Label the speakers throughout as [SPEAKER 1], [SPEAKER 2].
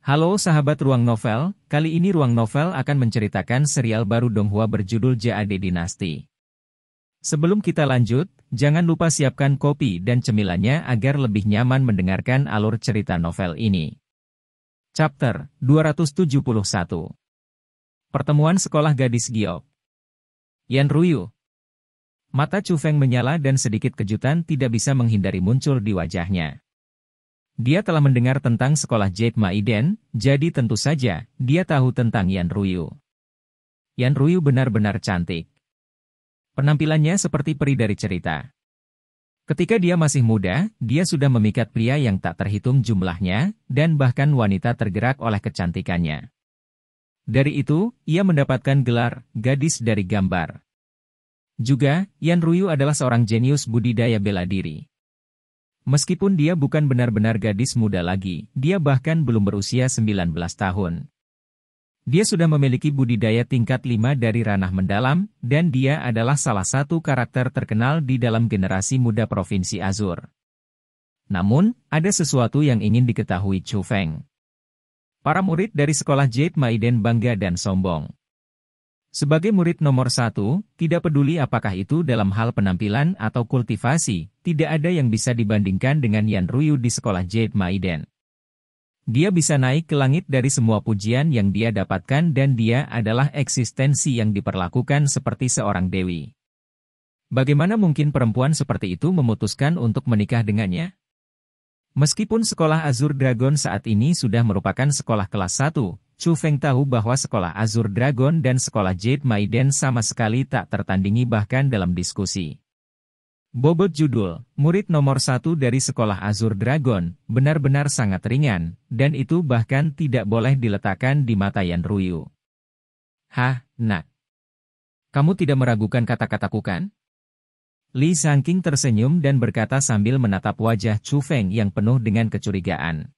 [SPEAKER 1] Halo sahabat Ruang Novel, kali ini Ruang Novel akan menceritakan serial baru Donghua berjudul Jade Dynasty. Sebelum kita lanjut, jangan lupa siapkan kopi dan cemilannya agar lebih nyaman mendengarkan alur cerita novel ini. Chapter 271. Pertemuan Sekolah Gadis Giok. Yan Ruyu. Mata Chu Feng menyala dan sedikit kejutan tidak bisa menghindari muncul di wajahnya. Dia telah mendengar tentang sekolah Jade Maiden, jadi tentu saja, dia tahu tentang Yan Ruyu. Yan Ruyu benar-benar cantik. Penampilannya seperti peri dari cerita. Ketika dia masih muda, dia sudah memikat pria yang tak terhitung jumlahnya, dan bahkan wanita tergerak oleh kecantikannya. Dari itu, ia mendapatkan gelar, gadis dari gambar. Juga, Yan Ruyu adalah seorang jenius budidaya bela diri. Meskipun dia bukan benar-benar gadis muda lagi, dia bahkan belum berusia 19 tahun. Dia sudah memiliki budidaya tingkat 5 dari ranah mendalam, dan dia adalah salah satu karakter terkenal di dalam generasi muda Provinsi Azur. Namun, ada sesuatu yang ingin diketahui Chu Feng. Para murid dari sekolah Jade Maiden bangga dan sombong. Sebagai murid nomor 1, tidak peduli apakah itu dalam hal penampilan atau kultivasi, tidak ada yang bisa dibandingkan dengan Yan Ruyu di sekolah Jade Maiden. Dia bisa naik ke langit dari semua pujian yang dia dapatkan dan dia adalah eksistensi yang diperlakukan seperti seorang dewi. Bagaimana mungkin perempuan seperti itu memutuskan untuk menikah dengannya? Meskipun sekolah Azur Dragon saat ini sudah merupakan sekolah kelas 1, Chu Feng tahu bahwa sekolah Azur Dragon dan sekolah Jade Maiden sama sekali tak tertandingi bahkan dalam diskusi. Bobot judul, murid nomor 1 dari sekolah Azur Dragon, benar-benar sangat ringan, dan itu bahkan tidak boleh diletakkan di mata Yan Ruyu. Hah, nak. Kamu tidak meragukan kata-kataku kan? Li Sangking tersenyum dan berkata sambil menatap wajah Chu Feng yang penuh dengan kecurigaan.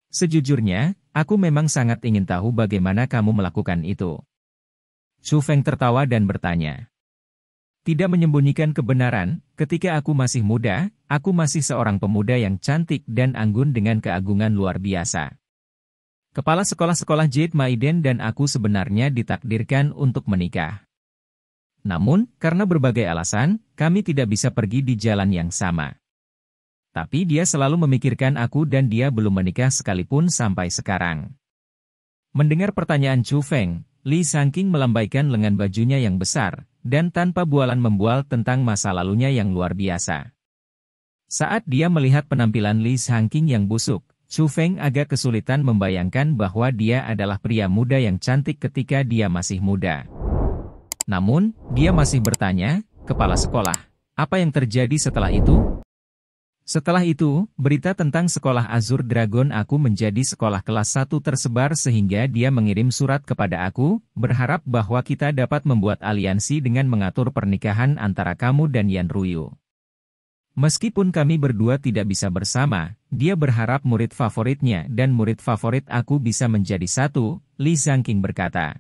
[SPEAKER 1] Sejujurnya, aku memang sangat ingin tahu bagaimana kamu melakukan itu. Chu Feng tertawa dan bertanya. Tidak menyembunyikan kebenaran, ketika aku masih muda, aku masih seorang pemuda yang cantik dan anggun dengan keagungan luar biasa. Kepala sekolah-sekolah Jade Maiden dan aku sebenarnya ditakdirkan untuk menikah. Namun, karena berbagai alasan, kami tidak bisa pergi di jalan yang sama. Tapi dia selalu memikirkan aku dan dia belum menikah sekalipun sampai sekarang. Mendengar pertanyaan Chu Feng, Li Sangking melambaikan lengan bajunya yang besar, dan tanpa bualan membual tentang masa lalunya yang luar biasa. Saat dia melihat penampilan Li Sangking yang busuk, Chu Feng agak kesulitan membayangkan bahwa dia adalah pria muda yang cantik ketika dia masih muda. Namun, dia masih bertanya, kepala sekolah, apa yang terjadi setelah itu? Setelah itu, berita tentang sekolah Azur Dragon aku menjadi sekolah kelas 1 tersebar sehingga dia mengirim surat kepada aku, berharap bahwa kita dapat membuat aliansi dengan mengatur pernikahan antara kamu dan Yan Ruyu. Meskipun kami berdua tidak bisa bersama, dia berharap murid favoritnya dan murid favorit aku bisa menjadi satu, Li Sangking berkata.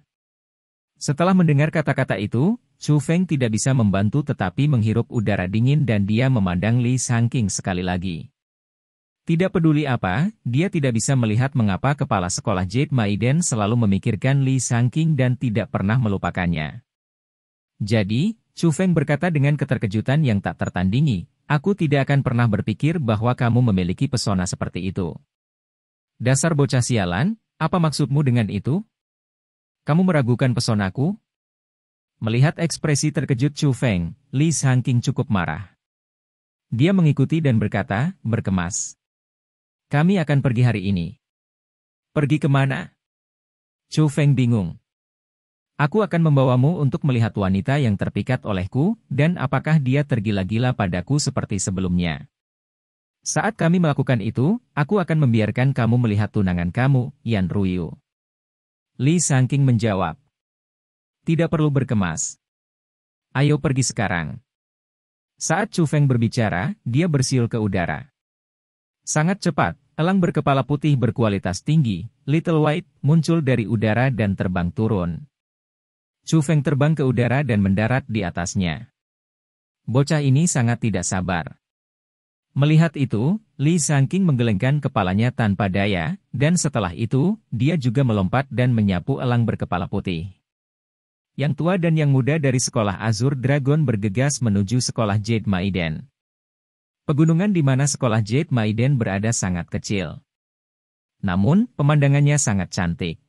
[SPEAKER 1] Setelah mendengar kata-kata itu, Chu Feng tidak bisa membantu tetapi menghirup udara dingin dan dia memandang Li Sangking sekali lagi. Tidak peduli apa, dia tidak bisa melihat mengapa kepala sekolah Jade Maiden selalu memikirkan Li Sangking dan tidak pernah melupakannya. Jadi, Chu Feng berkata dengan keterkejutan yang tak tertandingi, aku tidak akan pernah berpikir bahwa kamu memiliki pesona seperti itu. Dasar bocah sialan, apa maksudmu dengan itu? Kamu meragukan pesonaku? Melihat ekspresi terkejut Chu Feng, Li Sangking cukup marah. Dia mengikuti dan berkata, berkemas. Kami akan pergi hari ini. Pergi kemana? Chu Feng bingung. Aku akan membawamu untuk melihat wanita yang terpikat olehku, dan apakah dia tergila-gila padaku seperti sebelumnya. Saat kami melakukan itu, aku akan membiarkan kamu melihat tunangan kamu, Yan Ruyu. Li Sangking menjawab. Tidak perlu berkemas. Ayo pergi sekarang. Saat Chu Feng berbicara, dia bersiul ke udara. Sangat cepat, elang berkepala putih berkualitas tinggi, Little White, muncul dari udara dan terbang turun. Chu Feng terbang ke udara dan mendarat di atasnya. Bocah ini sangat tidak sabar. Melihat itu, Li Zhangqing menggelengkan kepalanya tanpa daya, dan setelah itu, dia juga melompat dan menyapu elang berkepala putih. Yang tua dan yang muda dari sekolah Azure Dragon bergegas menuju sekolah Jade Maiden. Pegunungan di mana sekolah Jade Maiden berada sangat kecil. Namun, pemandangannya sangat cantik.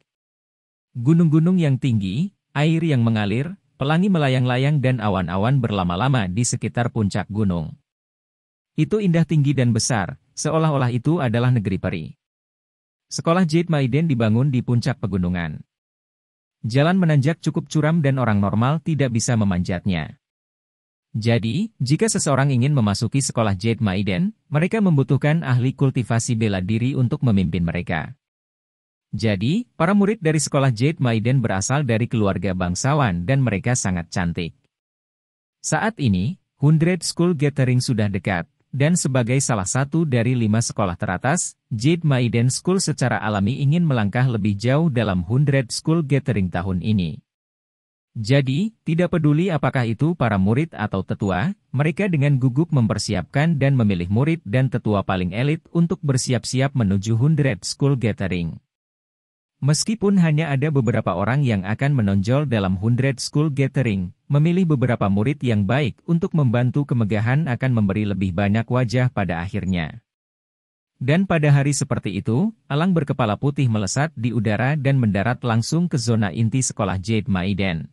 [SPEAKER 1] Gunung-gunung yang tinggi, air yang mengalir, pelangi melayang-layang dan awan-awan berlama-lama di sekitar puncak gunung. Itu indah tinggi dan besar, seolah-olah itu adalah negeri peri. Sekolah Jade Maiden dibangun di puncak pegunungan. Jalan menanjak cukup curam dan orang normal tidak bisa memanjatnya. Jadi, jika seseorang ingin memasuki sekolah Jade Maiden, mereka membutuhkan ahli kultivasi bela diri untuk memimpin mereka. Jadi, para murid dari sekolah Jade Maiden berasal dari keluarga bangsawan dan mereka sangat cantik. Saat ini, 100 School Gathering sudah dekat. Dan sebagai salah satu dari 5 sekolah teratas, Jade Maiden School secara alami ingin melangkah lebih jauh dalam 100 School Gathering tahun ini. Jadi, tidak peduli apakah itu para murid atau tetua, mereka dengan gugup mempersiapkan dan memilih murid dan tetua paling elit untuk bersiap-siap menuju 100 School Gathering. Meskipun hanya ada beberapa orang yang akan menonjol dalam 100 School Gathering, memilih beberapa murid yang baik untuk membantu kemegahan akan memberi lebih banyak wajah pada akhirnya. Dan pada hari seperti itu, elang berkepala putih melesat di udara dan mendarat langsung ke zona inti sekolah Jade Maiden.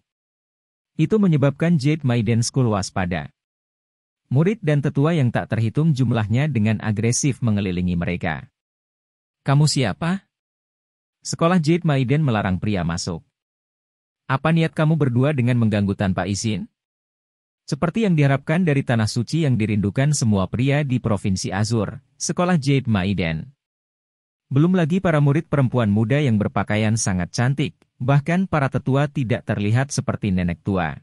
[SPEAKER 1] Itu menyebabkan Jade Maiden School waspada. Murid dan tetua yang tak terhitung jumlahnya dengan agresif mengelilingi mereka. "Kamu siapa?" Sekolah Jade Maiden melarang pria masuk. "Apa niat kamu berdua dengan mengganggu tanpa izin?" Seperti yang diharapkan dari tanah suci yang dirindukan semua pria di Provinsi Azure, sekolah Jade Maiden. Belum lagi para murid perempuan muda yang berpakaian sangat cantik, bahkan para tetua tidak terlihat seperti nenek tua.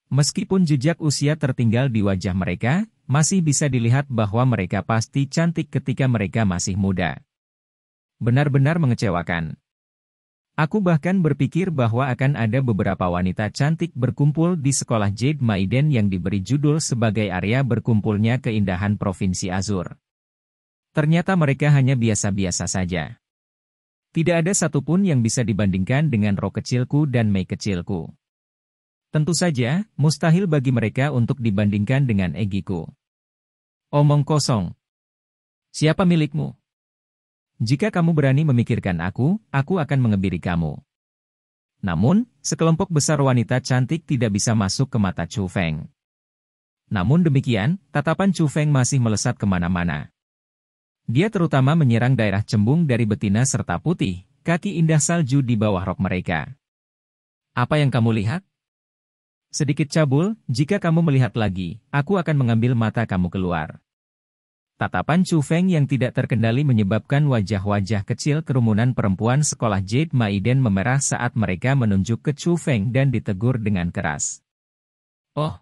[SPEAKER 1] Meskipun jejak usia tertinggal di wajah mereka, masih bisa dilihat bahwa mereka pasti cantik ketika mereka masih muda. Benar-benar mengecewakan. Aku bahkan berpikir bahwa akan ada beberapa wanita cantik berkumpul di sekolah Jade Maiden yang diberi judul sebagai area berkumpulnya keindahan Provinsi Azure. Ternyata mereka hanya biasa-biasa saja. Tidak ada satupun yang bisa dibandingkan dengan Ro kecilku dan Mei kecilku. Tentu saja, mustahil bagi mereka untuk dibandingkan dengan Egiku. Omong kosong. Siapa milikmu? Jika kamu berani memikirkan aku akan mengebiri kamu. Namun, sekelompok besar wanita cantik tidak bisa masuk ke mata Chu Feng. Namun demikian, tatapan Chu Feng masih melesat kemana-mana. Dia terutama menyerang daerah cembung dari betina serta putih, kaki indah salju di bawah rok mereka. Apa yang kamu lihat? Sedikit cabul, jika kamu melihat lagi, aku akan mengambil mata kamu keluar. Tatapan Chu Feng yang tidak terkendali menyebabkan wajah-wajah kecil kerumunan perempuan sekolah Jade Maiden memerah saat mereka menunjuk ke Chu Feng dan ditegur dengan keras. "Oh,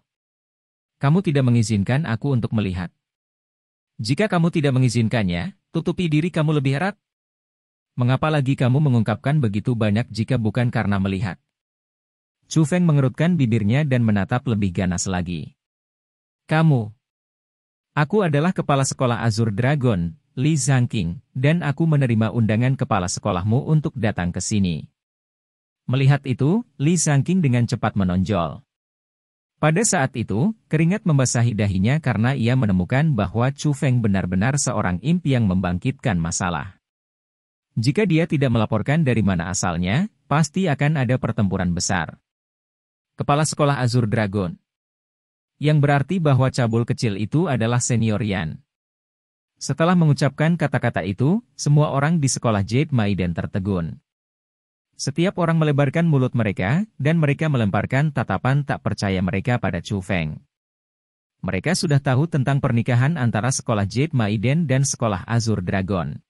[SPEAKER 1] kamu tidak mengizinkan aku untuk melihat. Jika kamu tidak mengizinkannya, tutupi diri kamu lebih erat. Mengapa lagi kamu mengungkapkan begitu banyak jika bukan karena melihat?" Chu Feng mengerutkan bibirnya dan menatap lebih ganas lagi. "Kamu. Aku adalah kepala sekolah Azure Dragon, Li Zhangqing, dan aku menerima undangan kepala sekolahmu untuk datang ke sini." Melihat itu, Li Zhangqing dengan cepat menonjol. Pada saat itu, keringat membasahi dahinya karena ia menemukan bahwa Chu Feng benar-benar seorang impi yang membangkitkan masalah. Jika dia tidak melaporkan dari mana asalnya, pasti akan ada pertempuran besar. Kepala sekolah Azure Dragon. Yang berarti bahwa cabul kecil itu adalah senior Yan. Setelah mengucapkan kata-kata itu, semua orang di sekolah Jade Maiden tertegun. Setiap orang melebarkan mulut mereka, dan mereka melemparkan tatapan tak percaya mereka pada Chu Feng. Mereka sudah tahu tentang pernikahan antara sekolah Jade Maiden dan sekolah Azure Dragon.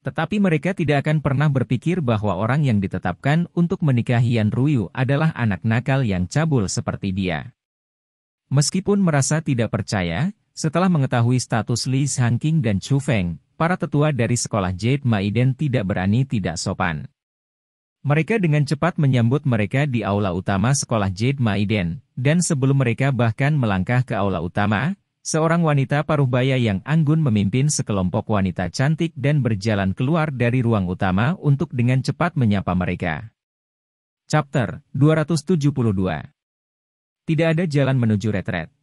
[SPEAKER 1] Tetapi mereka tidak akan pernah berpikir bahwa orang yang ditetapkan untuk menikahi Yan Ruyu adalah anak nakal yang cabul seperti dia. Meskipun merasa tidak percaya, setelah mengetahui status Li Zhangqing dan Chu Feng, para tetua dari sekolah Jade Maiden tidak berani tidak sopan. Mereka dengan cepat menyambut mereka di aula utama sekolah Jade Maiden, dan sebelum mereka bahkan melangkah ke aula utama, Seorang wanita paruh baya yang anggun memimpin sekelompok wanita cantik dan berjalan keluar dari ruang utama untuk dengan cepat menyapa mereka. Chapter 272. Tidak ada jalan menuju retret.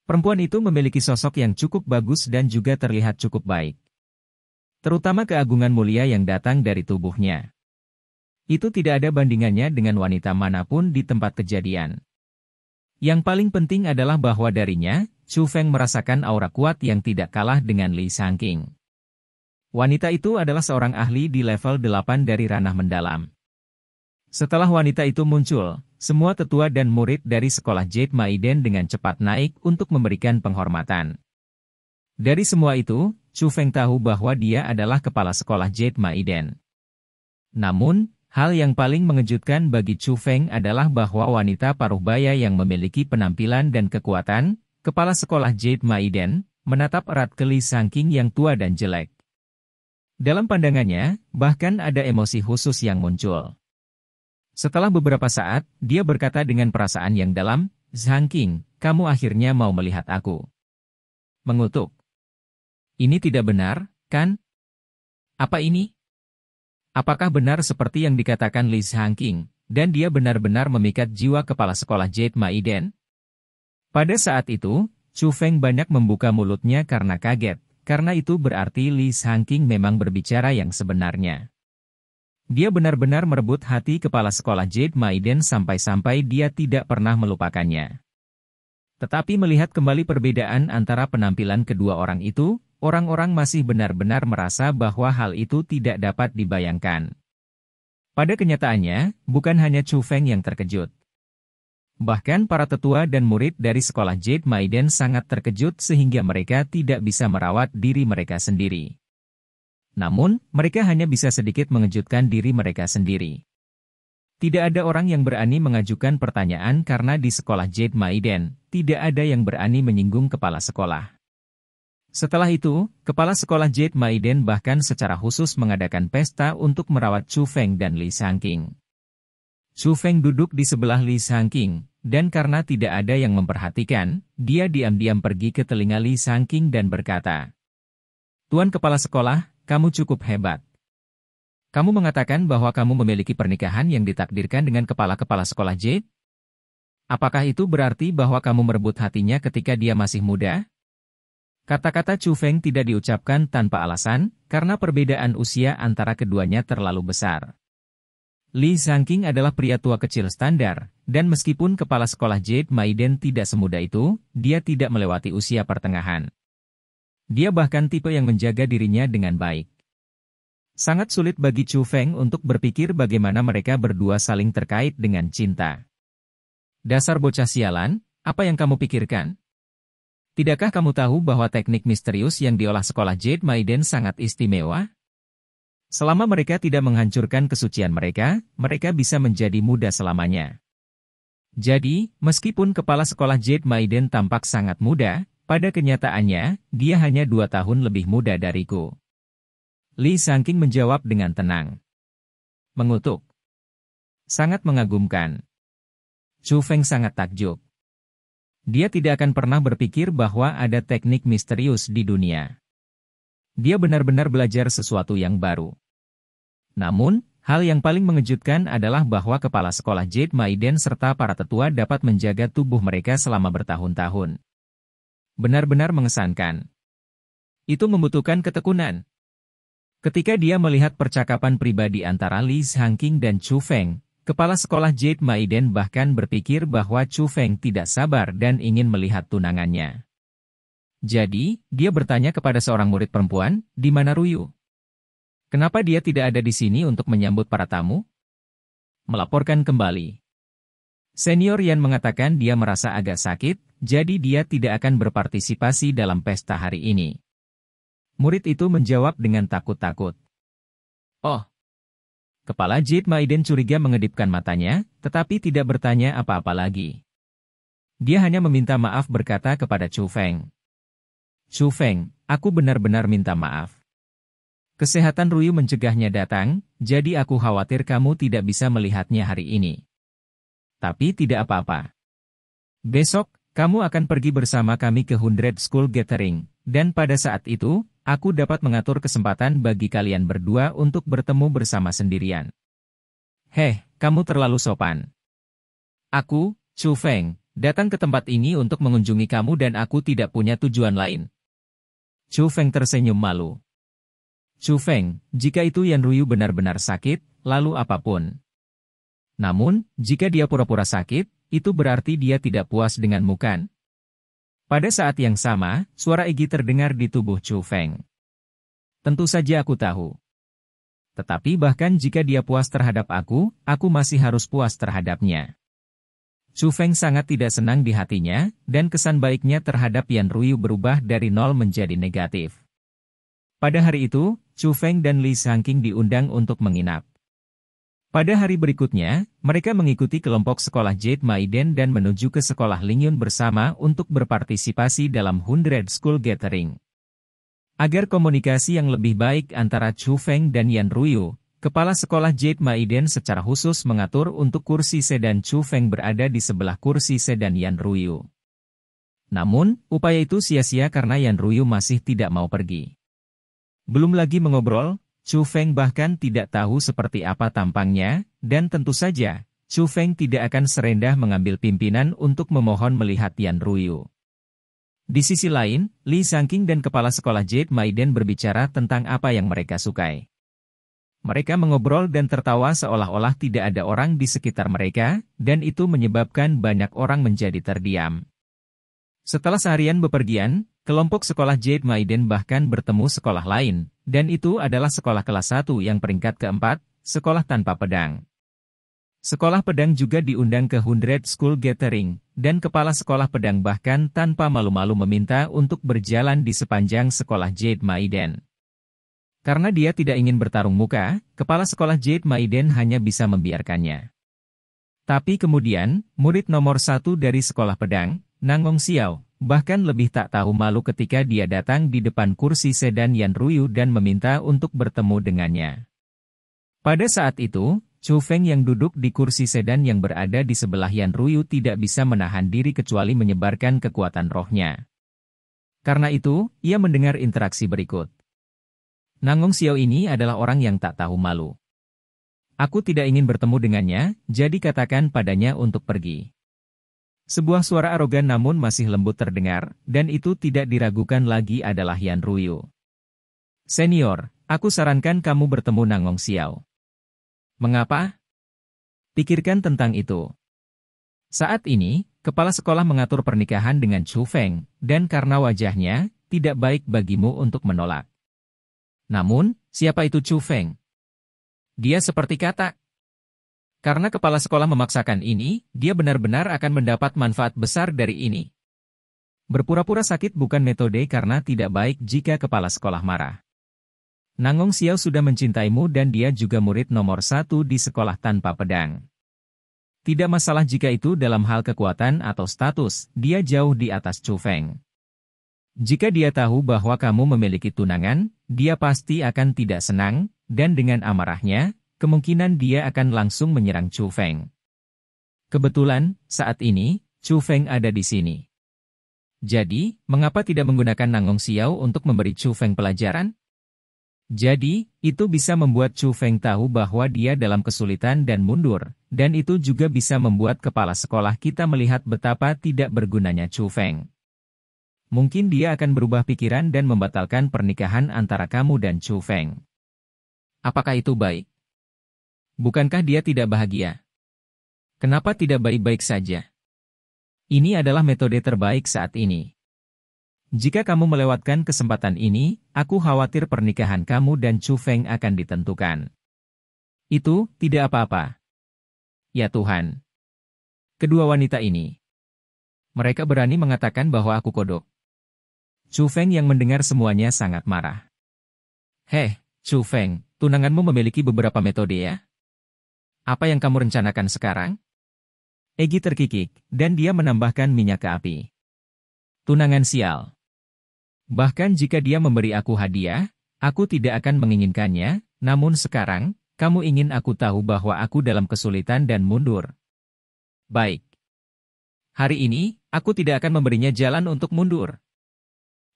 [SPEAKER 1] Perempuan itu memiliki sosok yang cukup bagus dan juga terlihat cukup baik. Terutama keagungan mulia yang datang dari tubuhnya. Itu tidak ada bandingannya dengan wanita manapun di tempat kejadian. Yang paling penting adalah bahwa darinya, Chu Feng merasakan aura kuat yang tidak kalah dengan Li Shangqing. Wanita itu adalah seorang ahli di level 8 dari ranah mendalam. Setelah wanita itu muncul, semua tetua dan murid dari sekolah Jade Maiden dengan cepat naik untuk memberikan penghormatan. Dari semua itu, Chu Feng tahu bahwa dia adalah kepala sekolah Jade Maiden. Namun, hal yang paling mengejutkan bagi Chu Feng adalah bahwa wanita paruh-baya yang memiliki penampilan dan kekuatan, kepala sekolah Jade Maiden, menatap erat ke Li Shangqing yang tua dan jelek. Dalam pandangannya, bahkan ada emosi khusus yang muncul. Setelah beberapa saat, dia berkata dengan perasaan yang dalam, "Shangqing, kamu akhirnya mau melihat aku." Mengutuk. Ini tidak benar, kan? Apa ini? Apakah benar seperti yang dikatakan Li Shangqing, dan dia benar-benar memikat jiwa kepala sekolah Jade Maiden? Pada saat itu, Chu Feng banyak membuka mulutnya karena kaget, karena itu berarti Li Shangqing memang berbicara yang sebenarnya. Dia benar-benar merebut hati kepala sekolah Jade Maiden sampai-sampai dia tidak pernah melupakannya. Tetapi melihat kembali perbedaan antara penampilan kedua orang itu, orang-orang masih benar-benar merasa bahwa hal itu tidak dapat dibayangkan. Pada kenyataannya, bukan hanya Chu Feng yang terkejut. Bahkan para tetua dan murid dari sekolah Jade Maiden sangat terkejut sehingga mereka tidak bisa merawat diri mereka sendiri. Namun, mereka hanya bisa sedikit mengejutkan diri mereka sendiri. Tidak ada orang yang berani mengajukan pertanyaan karena di sekolah Jade Maiden, tidak ada yang berani menyinggung kepala sekolah. Setelah itu, kepala sekolah Jade Maiden bahkan secara khusus mengadakan pesta untuk merawat Chu Feng dan Li Shangqing. Chu Feng duduk di sebelah Li Shangqing, dan karena tidak ada yang memperhatikan, dia diam-diam pergi ke telinga Li Shangqing dan berkata, "Tuan kepala sekolah, kamu cukup hebat. Kamu mengatakan bahwa kamu memiliki pernikahan yang ditakdirkan dengan kepala-kepala sekolah Jade? Apakah itu berarti bahwa kamu merebut hatinya ketika dia masih muda?" Kata-kata Chu Feng tidak diucapkan tanpa alasan, karena perbedaan usia antara keduanya terlalu besar. Li Shangqing adalah pria tua kecil standar, dan meskipun kepala sekolah Jade Maiden tidak semuda itu, dia tidak melewati usia pertengahan. Dia bahkan tipe yang menjaga dirinya dengan baik. Sangat sulit bagi Chu Feng untuk berpikir bagaimana mereka berdua saling terkait dengan cinta. "Dasar bocah sialan, apa yang kamu pikirkan? Tidakkah kamu tahu bahwa teknik misterius yang diolah sekolah Jade Maiden sangat istimewa? Selama mereka tidak menghancurkan kesucian mereka, mereka bisa menjadi muda selamanya. Jadi, meskipun kepala sekolah Jade Maiden tampak sangat muda, pada kenyataannya, dia hanya 2 tahun lebih muda dariku." Li Shangqing menjawab dengan tenang. Mengutuk. Sangat mengagumkan. Chu Feng sangat takjub. Dia tidak akan pernah berpikir bahwa ada teknik misterius di dunia. Dia benar-benar belajar sesuatu yang baru. Namun, hal yang paling mengejutkan adalah bahwa kepala sekolah Jade Maiden serta para tetua dapat menjaga tubuh mereka selama bertahun-tahun. Benar-benar mengesankan. Itu membutuhkan ketekunan. Ketika dia melihat percakapan pribadi antara Li Shangqing dan Chu Feng, kepala sekolah Jade Maiden bahkan berpikir bahwa Chu Feng tidak sabar dan ingin melihat tunangannya. Jadi, dia bertanya kepada seorang murid perempuan, "Di mana Ruyu? Kenapa dia tidak ada di sini untuk menyambut para tamu?" Melaporkan kembali. Senior Yan mengatakan dia merasa agak sakit, jadi dia tidak akan berpartisipasi dalam pesta hari ini. Murid itu menjawab dengan takut-takut. "Oh." Kepala Jade Maiden curiga mengedipkan matanya, tetapi tidak bertanya apa-apa lagi. Dia hanya meminta maaf berkata kepada Chu Feng. "Chu Feng, aku benar-benar minta maaf. Kesehatan Ruyu mencegahnya datang, jadi aku khawatir kamu tidak bisa melihatnya hari ini. Tapi tidak apa-apa. Besok, Kamu akan pergi bersama kami ke 100 School Gathering, dan pada saat itu, aku dapat mengatur kesempatan bagi kalian berdua untuk bertemu bersama sendirian. Heh, kamu terlalu sopan. Aku, Chu Feng, datang ke tempat ini untuk mengunjungi kamu dan aku tidak punya tujuan lain. Chu Feng tersenyum malu. Chu Feng, jika itu Yan Ruyu benar-benar sakit, lalu apapun. Namun, jika dia pura-pura sakit, itu berarti dia tidak puas denganmu kan? Pada saat yang sama, suara Iggy terdengar di tubuh Chu Feng. Tentu saja aku tahu. Tetapi bahkan jika dia puas terhadap aku masih harus puas terhadapnya. Chu Feng sangat tidak senang di hatinya, dan kesan baiknya terhadap Yan Ruyu berubah dari 0 menjadi negatif. Pada hari itu, Chu Feng dan Li Sangqing diundang untuk menginap. Pada hari berikutnya, mereka mengikuti kelompok sekolah Jade Maiden dan menuju ke sekolah Lingyun bersama untuk berpartisipasi dalam 100 School Gathering. Agar komunikasi yang lebih baik antara Chu Feng dan Yan Ruyu, kepala sekolah Jade Maiden secara khusus mengatur untuk kursi sedan Chu Feng berada di sebelah kursi sedan Yan Ruyu. Namun, upaya itu sia-sia karena Yan Ruyu masih tidak mau pergi. Belum lagi mengobrol, Chu Feng bahkan tidak tahu seperti apa tampangnya, dan tentu saja, Chu Feng tidak akan serendah mengambil pimpinan untuk memohon melihat Yan Ruyu. Di sisi lain, Li Sangqing dan kepala sekolah Jade Maiden berbicara tentang apa yang mereka sukai. Mereka mengobrol dan tertawa seolah-olah tidak ada orang di sekitar mereka, dan itu menyebabkan banyak orang menjadi terdiam. Setelah seharian bepergian, kelompok sekolah Jade Maiden bahkan bertemu sekolah lain, dan itu adalah sekolah kelas 1 yang peringkat keempat, sekolah tanpa pedang. Sekolah pedang juga diundang ke 100 School Gathering, dan kepala sekolah pedang bahkan tanpa malu-malu meminta untuk berjalan di sepanjang sekolah Jade Maiden. Karena dia tidak ingin bertarung muka, kepala sekolah Jade Maiden hanya bisa membiarkannya. Tapi kemudian, murid nomor 1 dari sekolah pedang, Nangong Xiao, bahkan lebih tak tahu malu ketika dia datang di depan kursi sedan Yan Ruyu dan meminta untuk bertemu dengannya. Pada saat itu, Chu Feng yang duduk di kursi sedan yang berada di sebelah Yan Ruyu tidak bisa menahan diri kecuali menyebarkan kekuatan rohnya. Karena itu, ia mendengar interaksi berikut. Nangong Xiao ini adalah orang yang tak tahu malu. Aku tidak ingin bertemu dengannya, jadi katakan padanya untuk pergi. Sebuah suara arogan namun masih lembut terdengar, dan itu tidak diragukan lagi adalah Yan Ruyu. Senior, aku sarankan kamu bertemu Nangong Xiao. Mengapa? Pikirkan tentang itu. Saat ini, kepala sekolah mengatur pernikahan dengan Chu Feng, dan karena wajahnya, tidak baik bagimu untuk menolak. Namun, siapa itu Chu Feng? Dia seperti kata. Karena kepala sekolah memaksakan ini, dia benar-benar akan mendapat manfaat besar dari ini. Berpura-pura sakit bukan metode karena tidak baik jika kepala sekolah marah. Nangong Xiao sudah mencintaimu dan dia juga murid nomor 1 di sekolah tanpa pedang. Tidak masalah jika itu dalam hal kekuatan atau status, dia jauh di atas Chu Feng. Jika dia tahu bahwa kamu memiliki tunangan, dia pasti akan tidak senang, dan dengan amarahnya, kemungkinan dia akan langsung menyerang Chu Feng. Kebetulan, saat ini, Chu Feng ada di sini. Jadi, mengapa tidak menggunakan Nangong Xiao untuk memberi Chu Feng pelajaran? Jadi, itu bisa membuat Chu Feng tahu bahwa dia dalam kesulitan dan mundur, dan itu juga bisa membuat kepala sekolah kita melihat betapa tidak bergunanya Chu Feng. Mungkin dia akan berubah pikiran dan membatalkan pernikahan antara kamu dan Chu Feng. Apakah itu baik? Bukankah dia tidak bahagia? Kenapa tidak baik-baik saja? Ini adalah metode terbaik saat ini. Jika kamu melewatkan kesempatan ini, aku khawatir pernikahan kamu dan Chu Feng akan ditentukan. Itu tidak apa-apa. Ya Tuhan. Kedua wanita ini. Mereka berani mengatakan bahwa aku kodok. Chu Feng yang mendengar semuanya sangat marah. Heh, Chu Feng, tunanganmu memiliki beberapa metode ya? Apa yang kamu rencanakan sekarang? Iggy terkikik, dan dia menambahkan minyak ke api. Tunangan sial. Bahkan jika dia memberi aku hadiah, aku tidak akan menginginkannya, namun sekarang, kamu ingin aku tahu bahwa aku dalam kesulitan dan mundur. Baik. Hari ini, Aku tidak akan memberinya jalan untuk mundur.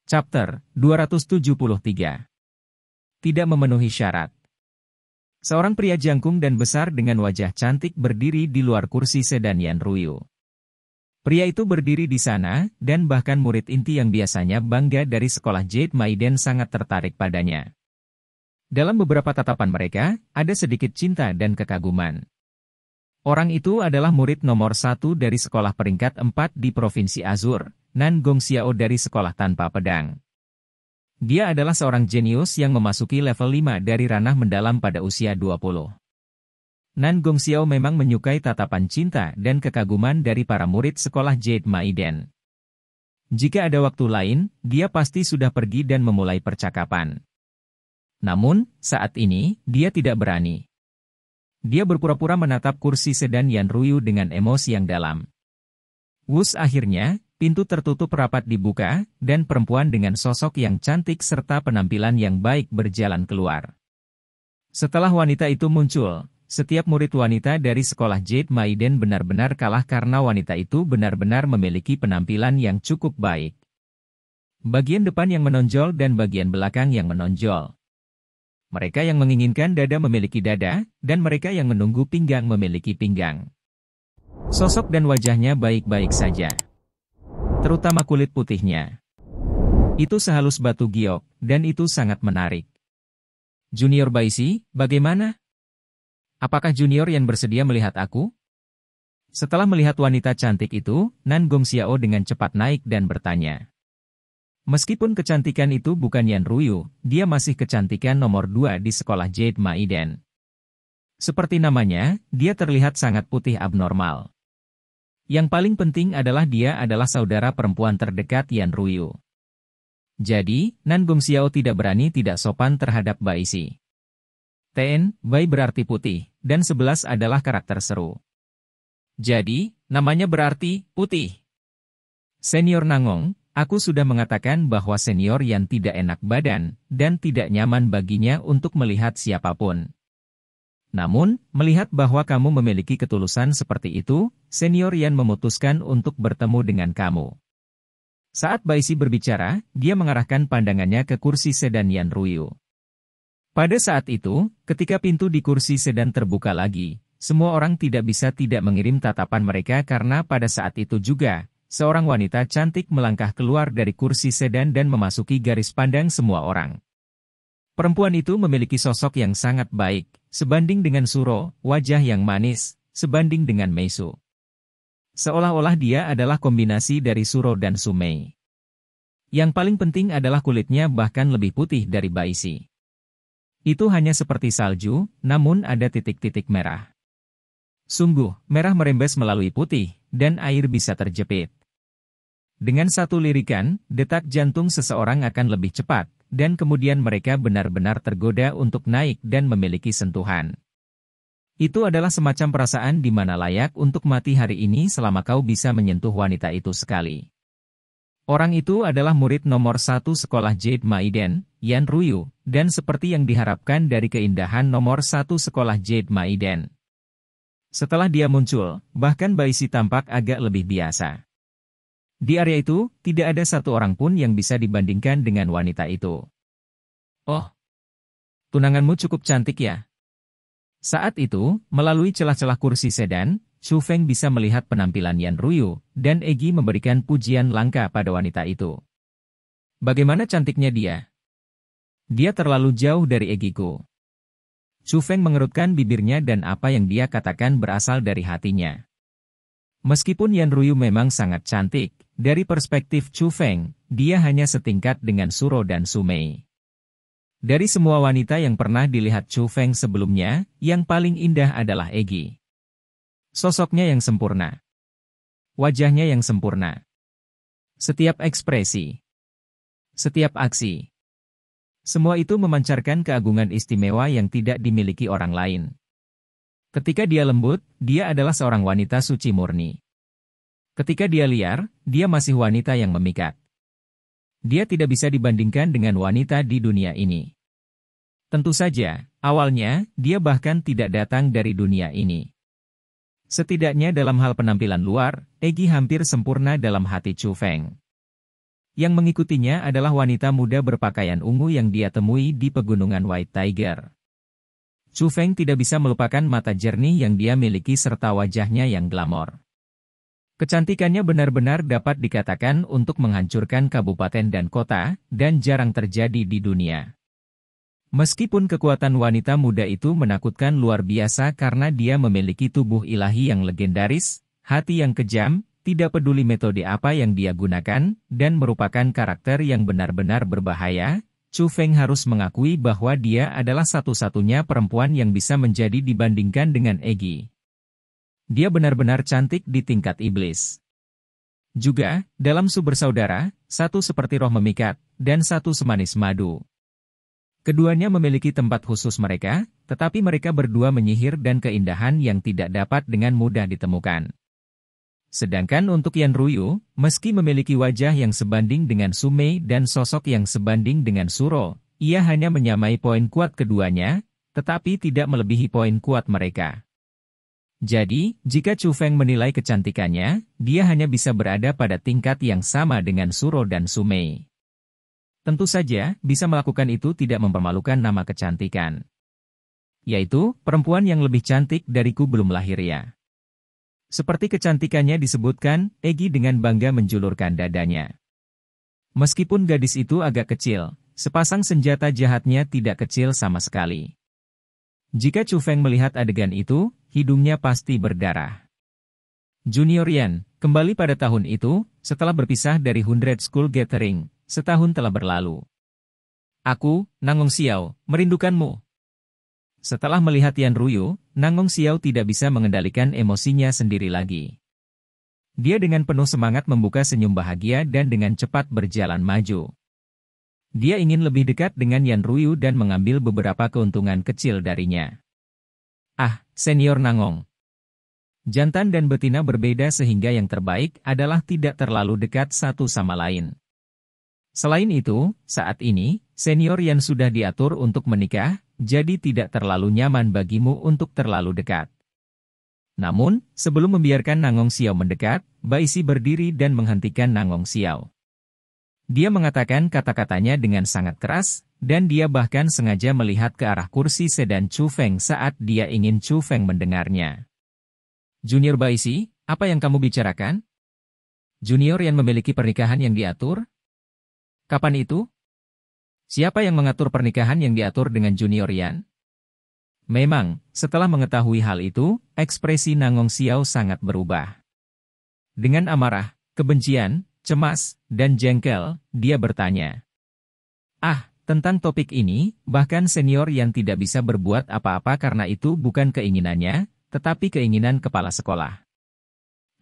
[SPEAKER 1] Chapter 273. Tidak memenuhi syarat. Seorang pria jangkung dan besar dengan wajah cantik berdiri di luar kursi sedan Yan Ruyu. Pria itu berdiri di sana, dan bahkan murid inti yang biasanya bangga dari sekolah Jade Maiden sangat tertarik padanya. Dalam beberapa tatapan mereka, ada sedikit cinta dan kekaguman. Orang itu adalah murid nomor 1 dari sekolah peringkat 4 di Provinsi Azur, Nan Gongxiao dari sekolah tanpa pedang. Dia adalah seorang jenius yang memasuki level 5 dari ranah mendalam pada usia 20. Nan Gongxiao memang menyukai tatapan cinta dan kekaguman dari para murid sekolah Jade Maiden. Jika ada waktu lain, dia pasti sudah pergi dan memulai percakapan. Namun, saat ini, dia tidak berani. Dia berpura-pura menatap kursi sedan Yan Ruyu dengan emosi yang dalam. Wus, akhirnya, pintu tertutup rapat dibuka, dan perempuan dengan sosok yang cantik serta penampilan yang baik berjalan keluar. Setelah wanita itu muncul, setiap murid wanita dari sekolah Jade Maiden benar-benar kalah karena wanita itu benar-benar memiliki penampilan yang cukup baik. Bagian depan yang menonjol dan bagian belakang yang menonjol. Mereka yang menginginkan dada memiliki dada, dan mereka yang menunggu pinggang memiliki pinggang. Sosok dan wajahnya baik-baik saja. Terutama kulit putihnya. Itu sehalus batu giok, dan itu sangat menarik. Junior Baishi, bagaimana? Apakah Junior yang bersedia melihat aku? Setelah melihat wanita cantik itu, Nan Gongxiao dengan cepat naik dan bertanya. Meskipun kecantikan itu bukan Yan Ruyu, dia masih kecantikan nomor 2 di sekolah Jade Maiden. Seperti namanya, dia terlihat sangat putih abnormal. Yang paling penting adalah dia adalah saudara perempuan terdekat Yan Ruyu. Jadi, Nan Gongxiao tidak berani tidak sopan terhadap Baishi. Ten, Bai berarti putih, dan 11 adalah karakter seru. Jadi, namanya berarti putih. Senior Nangong, aku sudah mengatakan bahwa senior Yan tidak enak badan, dan tidak nyaman baginya untuk melihat siapapun. Namun, melihat bahwa kamu memiliki ketulusan seperti itu, senior Yan memutuskan untuk bertemu dengan kamu. Saat Baishi berbicara, dia mengarahkan pandangannya ke kursi sedan Yan Ruyu. Pada saat itu, ketika pintu di kursi sedan terbuka lagi, semua orang tidak bisa tidak mengirim tatapan mereka karena pada saat itu juga, seorang wanita cantik melangkah keluar dari kursi sedan dan memasuki garis pandang semua orang. Perempuan itu memiliki sosok yang sangat baik, sebanding dengan Suro, wajah yang manis, sebanding dengan Meisu. Seolah-olah dia adalah kombinasi dari Suro dan Sumei. Yang paling penting adalah kulitnya bahkan lebih putih dari Baishi. Itu hanya seperti salju, namun ada titik-titik merah. Sungguh, merah merembes melalui putih, dan air bisa terjepit. Dengan satu lirikan, detak jantung seseorang akan lebih cepat, dan kemudian mereka benar-benar tergoda untuk naik dan memiliki sentuhan. Itu adalah semacam perasaan di mana layak untuk mati hari ini selama kau bisa menyentuh wanita itu sekali. Orang itu adalah murid nomor 1 sekolah Jade Maiden, Yan Ruyu, dan seperti yang diharapkan dari keindahan nomor 1 sekolah Jade Maiden. Setelah dia muncul, bahkan Baishi tampak agak lebih biasa. Di area itu, tidak ada satu orang pun yang bisa dibandingkan dengan wanita itu. Oh, tunanganmu cukup cantik ya. Saat itu, melalui celah-celah kursi sedan, Xu Feng bisa melihat penampilan Yan Ruyu, dan Egi memberikan pujian langka pada wanita itu. Bagaimana cantiknya dia? Dia terlalu jauh dari Egiku. Xu Feng mengerutkan bibirnya dan apa yang dia katakan berasal dari hatinya. Meskipun Yan Ruyu memang sangat cantik, dari perspektif Xu Feng, dia hanya setingkat dengan Suro dan Sumei. Dari semua wanita yang pernah dilihat Xu Feng sebelumnya, yang paling indah adalah Egi. Sosoknya yang sempurna. Wajahnya yang sempurna. Setiap ekspresi. Setiap aksi. Semua itu memancarkan keagungan istimewa yang tidak dimiliki orang lain. Ketika dia lembut, dia adalah seorang wanita suci murni. Ketika dia liar, dia masih wanita yang memikat. Dia tidak bisa dibandingkan dengan wanita di dunia ini. Tentu saja, awalnya, dia bahkan tidak datang dari dunia ini. Setidaknya dalam hal penampilan luar, Egi hampir sempurna dalam hati Chu Feng. Yang mengikutinya adalah wanita muda berpakaian ungu yang dia temui di pegunungan White Tiger. Chu Feng tidak bisa melupakan mata jernih yang dia miliki serta wajahnya yang glamor. Kecantikannya benar-benar dapat dikatakan untuk menghancurkan kabupaten dan kota, dan jarang terjadi di dunia. Meskipun kekuatan wanita muda itu menakutkan luar biasa karena dia memiliki tubuh ilahi yang legendaris, hati yang kejam, tidak peduli metode apa yang dia gunakan, dan merupakan karakter yang benar-benar berbahaya, Chu Feng harus mengakui bahwa dia adalah satu-satunya perempuan yang bisa menjadi dibandingkan dengan Egi. Dia benar-benar cantik di tingkat iblis. Juga, dalam Su bersaudara, satu seperti roh memikat, dan satu semanis madu. Keduanya memiliki tempat khusus mereka, tetapi mereka berdua menyihir dan keindahan yang tidak dapat dengan mudah ditemukan. Sedangkan untuk Yan Ruyu, meski memiliki wajah yang sebanding dengan Su Mei dan sosok yang sebanding dengan Suro, ia hanya menyamai poin kuat keduanya, tetapi tidak melebihi poin kuat mereka. Jadi, jika Chu Feng menilai kecantikannya, dia hanya bisa berada pada tingkat yang sama dengan Suro dan Su Mei. Tentu saja, bisa melakukan itu tidak mempermalukan nama kecantikan. Yaitu, perempuan yang lebih cantik dariku belum lahir ya. Seperti kecantikannya disebutkan, Egi dengan bangga menjulurkan dadanya. Meskipun gadis itu agak kecil, sepasang senjata jahatnya tidak kecil sama sekali. Jika Chu Feng melihat adegan itu, hidungnya pasti berdarah. Junior Yan, kembali pada tahun itu, setelah berpisah dari 100 School Gathering, setahun telah berlalu. Aku, Nangong Xiao, merindukanmu. Setelah melihat Yan Ruyu, Nangong Xiao tidak bisa mengendalikan emosinya sendiri lagi. Dia dengan penuh semangat membuka senyum bahagia dan dengan cepat berjalan maju. Dia ingin lebih dekat dengan Yan Ruyu dan mengambil beberapa keuntungan kecil darinya. Ah, Senior Nangong. Jantan dan betina berbeda sehingga yang terbaik adalah tidak terlalu dekat satu sama lain. Selain itu, saat ini, Senior Yan sudah diatur untuk menikah, jadi tidak terlalu nyaman bagimu untuk terlalu dekat. Namun, sebelum membiarkan Nangong Xiao mendekat, Baisi berdiri dan menghentikan Nangong Xiao. Dia mengatakan kata-katanya dengan sangat keras, dan dia bahkan sengaja melihat ke arah kursi sedan Chu Feng saat dia ingin Chu Feng mendengarnya. Junior Baisi, apa yang kamu bicarakan? Junior yang memiliki pernikahan yang diatur? Kapan itu? Siapa yang mengatur pernikahan yang diatur dengan Junior Yan? Memang, setelah mengetahui hal itu, ekspresi Nangong Xiao sangat berubah. Dengan amarah, kebencian, cemas, dan jengkel, dia bertanya. Ah, tentang topik ini, bahkan Senior Yan tidak bisa berbuat apa-apa karena itu bukan keinginannya, tetapi keinginan kepala sekolah.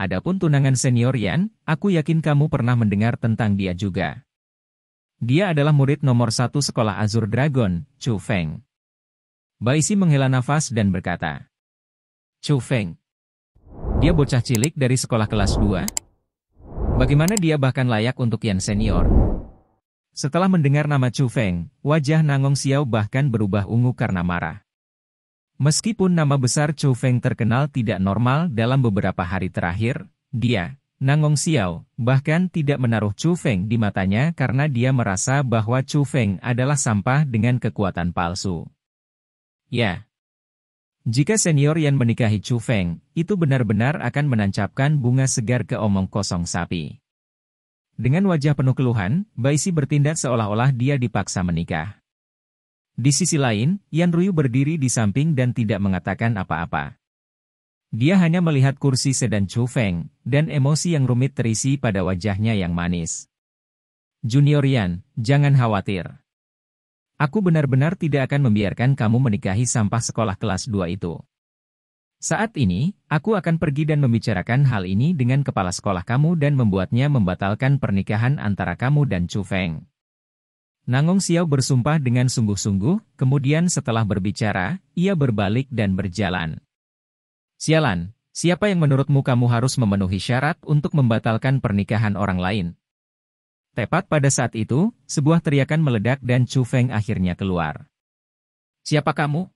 [SPEAKER 1] Adapun tunangan Senior Yan, aku yakin kamu pernah mendengar tentang dia juga. Dia adalah murid nomor 1 sekolah Azure Dragon, Chu Feng. Baisi menghela nafas dan berkata, Chu Feng. Dia bocah cilik dari sekolah kelas 2? Bagaimana dia bahkan layak untuk Yan Senior? Setelah mendengar nama Chu Feng, wajah Nangong Xiao bahkan berubah ungu karena marah. Meskipun nama besar Chu Feng terkenal tidak normal dalam beberapa hari terakhir, dia, Nangong Xiao, bahkan tidak menaruh Chu Feng di matanya karena dia merasa bahwa Chu Feng adalah sampah dengan kekuatan palsu. Ya. Jika Senior Yan menikahi Chu Feng, itu benar-benar akan menancapkan bunga segar ke omong kosong sapi. Dengan wajah penuh keluhan, Baisi bertindak seolah-olah dia dipaksa menikah. Di sisi lain, Yan Ruyu berdiri di samping dan tidak mengatakan apa-apa. Dia hanya melihat kursi sedan Chu Feng, dan emosi yang rumit terisi pada wajahnya yang manis. Junior Yan, jangan khawatir. Aku benar-benar tidak akan membiarkan kamu menikahi sampah sekolah kelas 2 itu. Saat ini, aku akan pergi dan membicarakan hal ini dengan kepala sekolah kamu dan membuatnya membatalkan pernikahan antara kamu dan Chu Feng. Nangong Xiao bersumpah dengan sungguh-sungguh, kemudian setelah berbicara, ia berbalik dan berjalan. Sialan, siapa yang menurutmu kamu harus memenuhi syarat untuk membatalkan pernikahan orang lain? Tepat pada saat itu, sebuah teriakan meledak dan Chu Feng akhirnya keluar. Siapa kamu?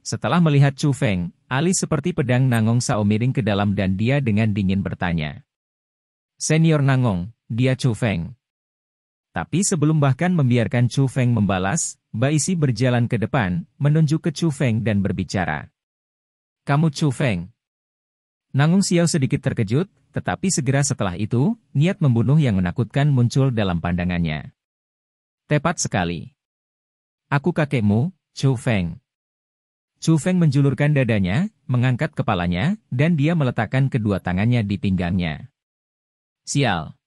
[SPEAKER 1] Setelah melihat Chu Feng, alis seperti pedang Nangong Sao miring ke dalam dan dia dengan dingin bertanya. Senior Nangong, dia Chu Feng. Tapi sebelum bahkan membiarkan Chu Feng membalas, Baisi berjalan ke depan, menunjuk ke Chu Feng dan berbicara. Kamu Chu Feng. Nangong Xiao sedikit terkejut, tetapi segera setelah itu, niat membunuh yang menakutkan muncul dalam pandangannya. Tepat sekali. Aku kakekmu, Chu Feng. Chu Feng menjulurkan dadanya, mengangkat kepalanya, dan dia meletakkan kedua tangannya di pinggangnya. Sial.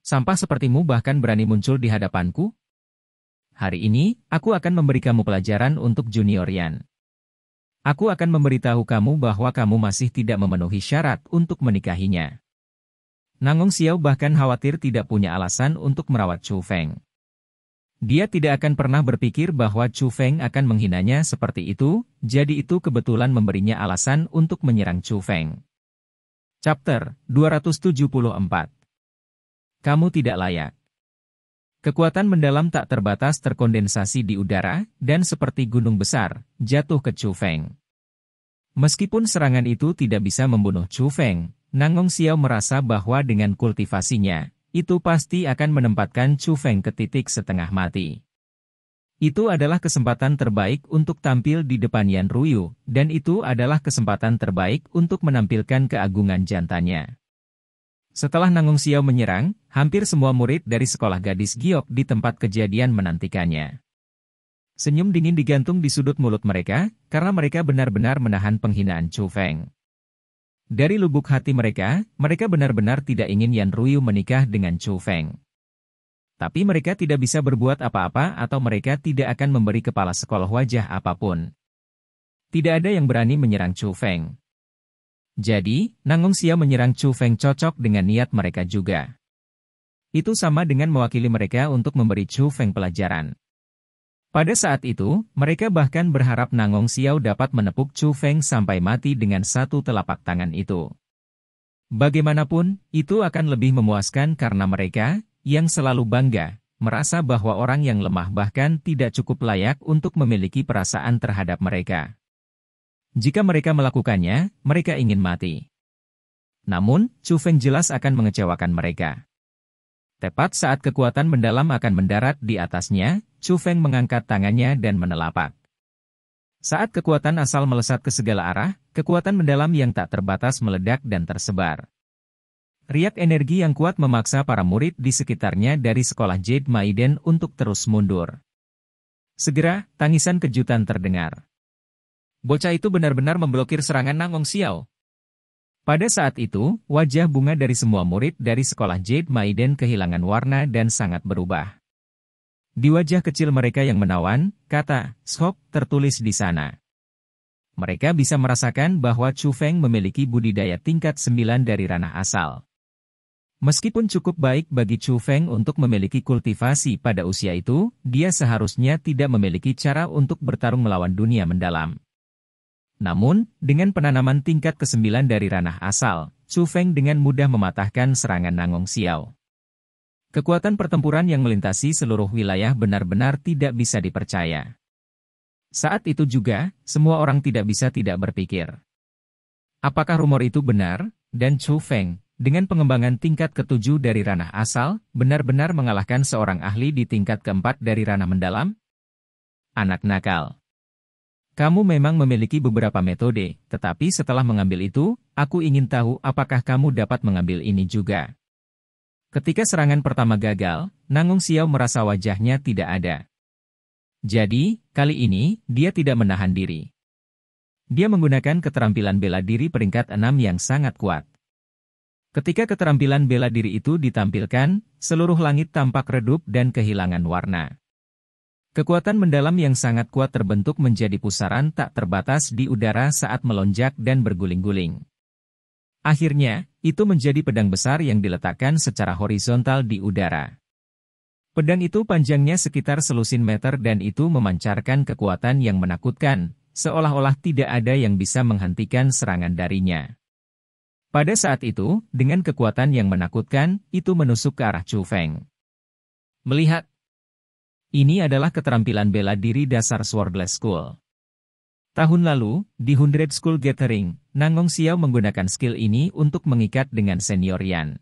[SPEAKER 1] Sampah sepertimu bahkan berani muncul di hadapanku? Hari ini, aku akan memberi kamu pelajaran untuk junior Yan. Aku akan memberitahu kamu bahwa kamu masih tidak memenuhi syarat untuk menikahinya. Nangong Xiao bahkan khawatir tidak punya alasan untuk merawat Chu Feng. Dia tidak akan pernah berpikir bahwa Chu Feng akan menghinanya seperti itu, jadi itu kebetulan memberinya alasan untuk menyerang Chu Feng. Chapter 274. Kamu tidak layak. Kekuatan mendalam tak terbatas terkondensasi di udara, dan seperti gunung besar, jatuh ke Chu Feng. Meskipun serangan itu tidak bisa membunuh Chu Feng, Nangong Xiao merasa bahwa dengan kultivasinya, itu pasti akan menempatkan Chu Feng ke titik setengah mati. Itu adalah kesempatan terbaik untuk tampil di depan Yan Ruyu, dan itu adalah kesempatan terbaik untuk menampilkan keagungan jantannya. Setelah Nangong Xiao menyerang, hampir semua murid dari sekolah gadis Giok di tempat kejadian menantikannya. Senyum dingin digantung di sudut mulut mereka, karena mereka benar-benar menahan penghinaan Chu Feng. Dari lubuk hati mereka, mereka benar-benar tidak ingin Yan Ruyu menikah dengan Chu Feng. Tapi mereka tidak bisa berbuat apa-apa atau mereka tidak akan memberi kepala sekolah wajah apapun. Tidak ada yang berani menyerang Chu Feng. Jadi, Nangong Xiao menyerang Chu Feng cocok dengan niat mereka juga. Itu sama dengan mewakili mereka untuk memberi Chu Feng pelajaran. Pada saat itu, mereka bahkan berharap Nangong Xiao dapat menepuk Chu Feng sampai mati dengan satu telapak tangan itu. Bagaimanapun, itu akan lebih memuaskan karena mereka, yang selalu bangga, merasa bahwa orang yang lemah bahkan tidak cukup layak untuk memiliki perasaan terhadap mereka. Jika mereka melakukannya, mereka ingin mati. Namun, Chu Feng jelas akan mengecewakan mereka. Tepat saat kekuatan mendalam akan mendarat di atasnya, Chu Feng mengangkat tangannya dan menelapak. Saat kekuatan asal melesat ke segala arah, kekuatan mendalam yang tak terbatas meledak dan tersebar. Riak energi yang kuat memaksa para murid di sekitarnya dari sekolah Jade Maiden untuk terus mundur. Segera, tangisan kejutan terdengar. Bocah itu benar-benar memblokir serangan Nangong Xiao. Pada saat itu, wajah bunga dari semua murid dari sekolah Jade Maiden kehilangan warna dan sangat berubah. Di wajah kecil mereka yang menawan, kata "Shok" tertulis di sana. Mereka bisa merasakan bahwa Chu Feng memiliki budidaya tingkat 9 dari ranah asal. Meskipun cukup baik bagi Chu Feng untuk memiliki kultivasi pada usia itu, dia seharusnya tidak memiliki cara untuk bertarung melawan dunia mendalam. Namun, dengan penanaman tingkat ke-9 dari ranah asal, Chu Feng dengan mudah mematahkan serangan Nangong Xiao. Kekuatan pertempuran yang melintasi seluruh wilayah benar-benar tidak bisa dipercaya. Saat itu juga, semua orang tidak bisa tidak berpikir. Apakah rumor itu benar? Dan Chu Feng, dengan pengembangan tingkat ke-7 dari ranah asal, benar-benar mengalahkan seorang ahli di tingkat ke-4 dari ranah mendalam? Anak nakal. Kamu memang memiliki beberapa metode, tetapi setelah mengambil itu, aku ingin tahu apakah kamu dapat mengambil ini juga. Ketika serangan pertama gagal, Nangong Xiao merasa wajahnya tidak ada. Jadi, kali ini, dia tidak menahan diri. Dia menggunakan keterampilan bela diri peringkat 6 yang sangat kuat. Ketika keterampilan bela diri itu ditampilkan, seluruh langit tampak redup dan kehilangan warna. Kekuatan mendalam yang sangat kuat terbentuk menjadi pusaran tak terbatas di udara saat melonjak dan berguling-guling. Akhirnya, itu menjadi pedang besar yang diletakkan secara horizontal di udara. Pedang itu panjangnya sekitar selusin meter dan itu memancarkan kekuatan yang menakutkan, seolah-olah tidak ada yang bisa menghentikan serangan darinya. Pada saat itu, dengan kekuatan yang menakutkan, itu menusuk ke arah Chu Feng. Melihat ini adalah keterampilan bela diri dasar Swordless School. Tahun lalu, di 100 School Gathering, Nangong Xiao menggunakan skill ini untuk mengikat dengan senior Yan.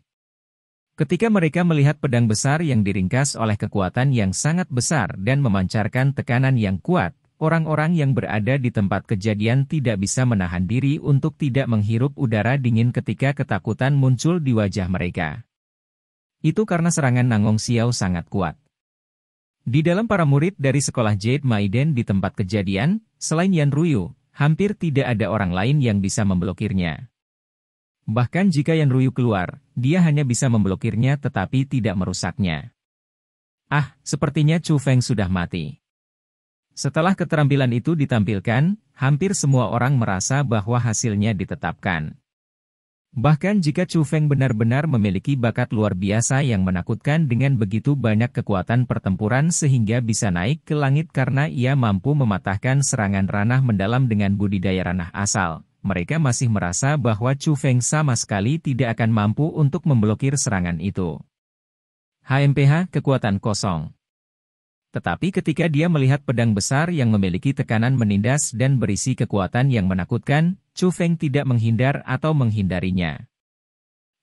[SPEAKER 1] Ketika mereka melihat pedang besar yang diringkas oleh kekuatan yang sangat besar dan memancarkan tekanan yang kuat, orang-orang yang berada di tempat kejadian tidak bisa menahan diri untuk tidak menghirup udara dingin ketika ketakutan muncul di wajah mereka. Itu karena serangan Nangong Xiao sangat kuat. Di dalam para murid dari sekolah Jade Maiden di tempat kejadian, selain Yan Ruyu, hampir tidak ada orang lain yang bisa memblokirnya. Bahkan jika Yan Ruyu keluar, dia hanya bisa memblokirnya tetapi tidak merusaknya. Sepertinya Chu Feng sudah mati. Setelah keterampilan itu ditampilkan, hampir semua orang merasa bahwa hasilnya ditetapkan. Bahkan jika Chu Feng benar-benar memiliki bakat luar biasa yang menakutkan dengan begitu banyak kekuatan pertempuran sehingga bisa naik ke langit karena ia mampu mematahkan serangan ranah mendalam dengan budidaya ranah asal, mereka masih merasa bahwa Chu Feng sama sekali tidak akan mampu untuk memblokir serangan itu. HMPH kekuatan kosong. Tetapi ketika dia melihat pedang besar yang memiliki tekanan menindas dan berisi kekuatan yang menakutkan, Chu Feng tidak menghindar atau menghindarinya.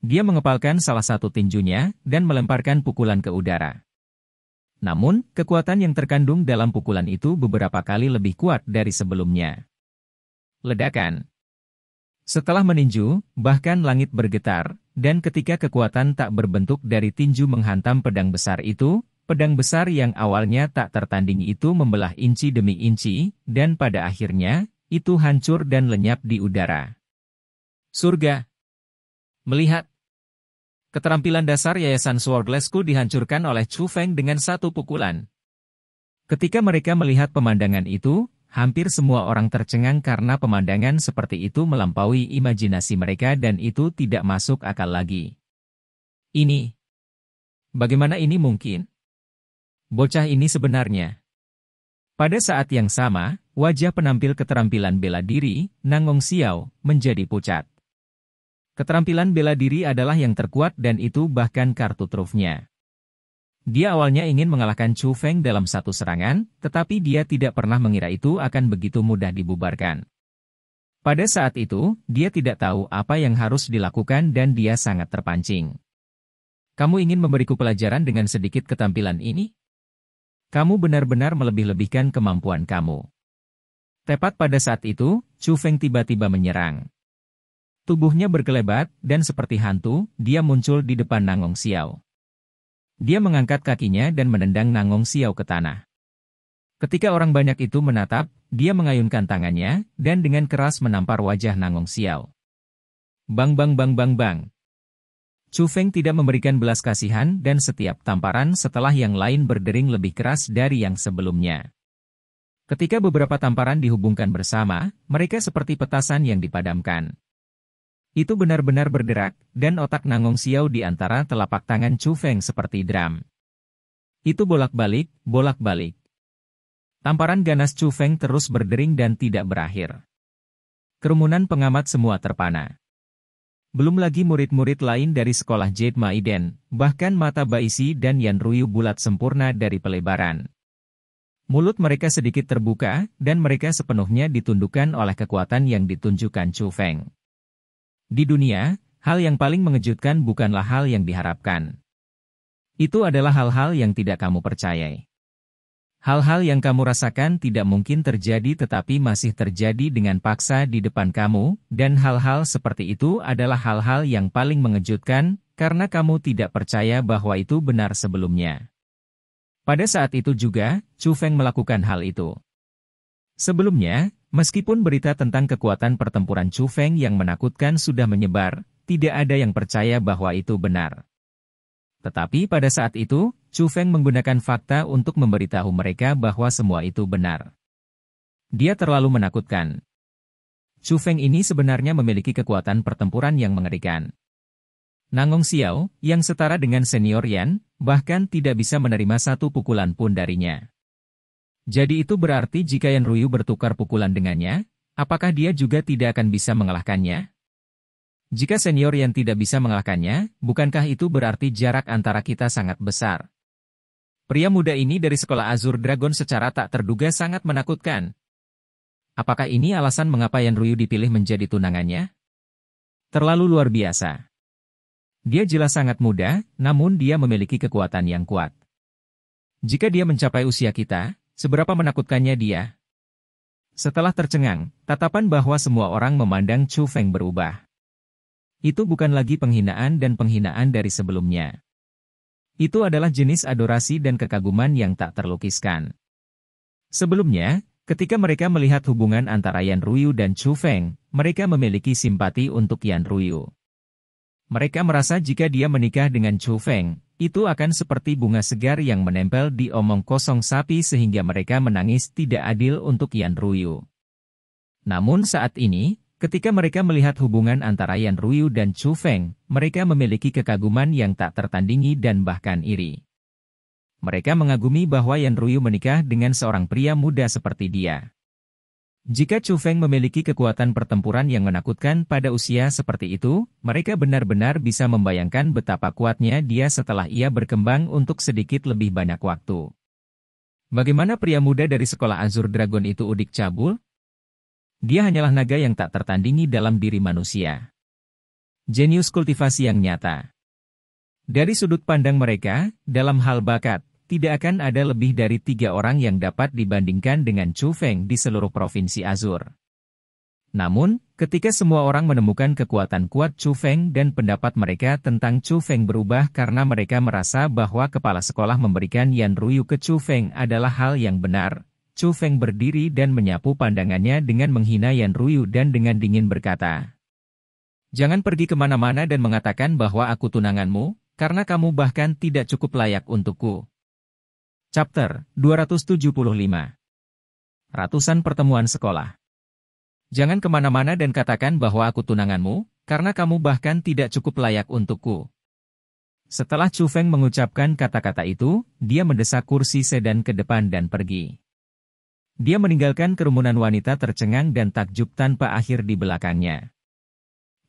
[SPEAKER 1] Dia mengepalkan salah satu tinjunya dan melemparkan pukulan ke udara. Namun, kekuatan yang terkandung dalam pukulan itu beberapa kali lebih kuat dari sebelumnya. Ledakan. Setelah meninju, bahkan langit bergetar, dan ketika kekuatan tak berbentuk dari tinju menghantam pedang besar itu, pedang besar yang awalnya tak tertandingi itu membelah inci demi inci, dan pada akhirnya, itu hancur dan lenyap di udara. Surga. Melihat. Keterampilan dasar Yayasan Swordless School dihancurkan oleh Chu Feng dengan satu pukulan. Ketika mereka melihat pemandangan itu, hampir semua orang tercengang karena pemandangan seperti itu melampaui imajinasi mereka dan itu tidak masuk akal lagi. Bagaimana ini mungkin? Bocah ini sebenarnya. Pada saat yang sama, wajah penampil keterampilan bela diri, Nangong Xiao, menjadi pucat. Keterampilan bela diri adalah yang terkuat dan itu bahkan kartu trufnya. Dia awalnya ingin mengalahkan Chu Feng dalam satu serangan, tetapi dia tidak pernah mengira itu akan begitu mudah dibubarkan. Pada saat itu, dia tidak tahu apa yang harus dilakukan dan dia sangat terpancing. Kamu ingin memberiku pelajaran dengan sedikit ketampilan ini? Kamu benar-benar melebih-lebihkan kemampuan kamu. Tepat pada saat itu, Chu Feng tiba-tiba menyerang. Tubuhnya berkelebat, dan seperti hantu, dia muncul di depan Nangong Xiao. Dia mengangkat kakinya dan menendang Nangong Xiao ke tanah. Ketika orang banyak itu menatap, dia mengayunkan tangannya, dan dengan keras menampar wajah Nangong Xiao. Bang bang bang bang bang. Chu Feng tidak memberikan belas kasihan dan setiap tamparan setelah yang lain berdering lebih keras dari yang sebelumnya. Ketika beberapa tamparan dihubungkan bersama, mereka seperti petasan yang dipadamkan. Itu benar-benar berderak, dan otak Nangong Xiao di antara telapak tangan Chu Feng seperti drum. Itu bolak-balik, bolak-balik. Tamparan ganas Chu Feng terus berdering dan tidak berakhir. Kerumunan pengamat semua terpana. Belum lagi murid-murid lain dari sekolah Jade Maiden, bahkan mata Baisi dan Yan Ruyu bulat sempurna dari pelebaran. Mulut mereka sedikit terbuka, dan mereka sepenuhnya ditundukkan oleh kekuatan yang ditunjukkan Chu Feng. Di dunia, hal yang paling mengejutkan bukanlah hal yang diharapkan. Itu adalah hal-hal yang tidak kamu percayai. Hal-hal yang kamu rasakan tidak mungkin terjadi tetapi masih terjadi dengan paksa di depan kamu, dan hal-hal seperti itu adalah hal-hal yang paling mengejutkan, karena kamu tidak percaya bahwa itu benar sebelumnya. Pada saat itu juga, Chu Feng melakukan hal itu. Sebelumnya, meskipun berita tentang kekuatan pertempuran Chu Feng yang menakutkan sudah menyebar, tidak ada yang percaya bahwa itu benar. Tetapi pada saat itu, Chu Feng menggunakan fakta untuk memberitahu mereka bahwa semua itu benar. Dia terlalu menakutkan. Chu Feng ini sebenarnya memiliki kekuatan pertempuran yang mengerikan. Nangong Xiao, yang setara dengan senior Yan, bahkan tidak bisa menerima satu pukulan pun darinya. Jadi itu berarti jika Yan Ruyu bertukar pukulan dengannya, apakah dia juga tidak akan bisa mengalahkannya? Jika senior Yan tidak bisa mengalahkannya, bukankah itu berarti jarak antara kita sangat besar? Pria muda ini dari sekolah Azure Dragon secara tak terduga sangat menakutkan. Apakah ini alasan mengapa Yan Ruyu dipilih menjadi tunangannya? Terlalu luar biasa. Dia jelas sangat muda, namun dia memiliki kekuatan yang kuat. Jika dia mencapai usia kita, seberapa menakutkannya dia? Setelah tercengang, tatapan bahwa semua orang memandang Chu Feng berubah. Itu bukan lagi penghinaan dan penghinaan dari sebelumnya. Itu adalah jenis adorasi dan kekaguman yang tak terlukiskan. Sebelumnya, ketika mereka melihat hubungan antara Yan Ruyu dan Chu Feng, mereka memiliki simpati untuk Yan Ruyu. Mereka merasa jika dia menikah dengan Chu Feng, itu akan seperti bunga segar yang menempel di omong kosong sapi sehingga mereka menangis tidak adil untuk Yan Ruyu. Namun saat ini, ketika mereka melihat hubungan antara Yan Ruyu dan Chu Feng, mereka memiliki kekaguman yang tak tertandingi dan bahkan iri. Mereka mengagumi bahwa Yan Ruyu menikah dengan seorang pria muda seperti dia. Jika Chu Feng memiliki kekuatan pertempuran yang menakutkan pada usia seperti itu, mereka benar-benar bisa membayangkan betapa kuatnya dia setelah ia berkembang untuk sedikit lebih banyak waktu. Bagaimana pria muda dari sekolah Azur Dragon itu udik cabul? Dia hanyalah naga yang tak tertandingi dalam diri manusia. Jenius kultivasi yang nyata. Dari sudut pandang mereka, dalam hal bakat, tidak akan ada lebih dari 3 orang yang dapat dibandingkan dengan Chu Feng di seluruh provinsi Azur. Namun, ketika semua orang menemukan kekuatan kuat Chu Feng dan pendapat mereka tentang Chu Feng berubah karena mereka merasa bahwa kepala sekolah memberikan Yan Ruyu ke Chu Feng adalah hal yang benar, Chu Feng berdiri dan menyapu pandangannya dengan menghina Yan Ruyu dan dengan dingin berkata, "Jangan pergi kemana-mana dan mengatakan bahwa aku tunanganmu, karena kamu bahkan tidak cukup layak untukku." Chapter 275. Ratusan pertemuan sekolah. Jangan kemana-mana dan katakan bahwa aku tunanganmu, karena kamu bahkan tidak cukup layak untukku. Setelah Chu Feng mengucapkan kata-kata itu, dia mendesak kursi sedan ke depan dan pergi. Dia meninggalkan kerumunan wanita tercengang dan takjub tanpa akhir di belakangnya.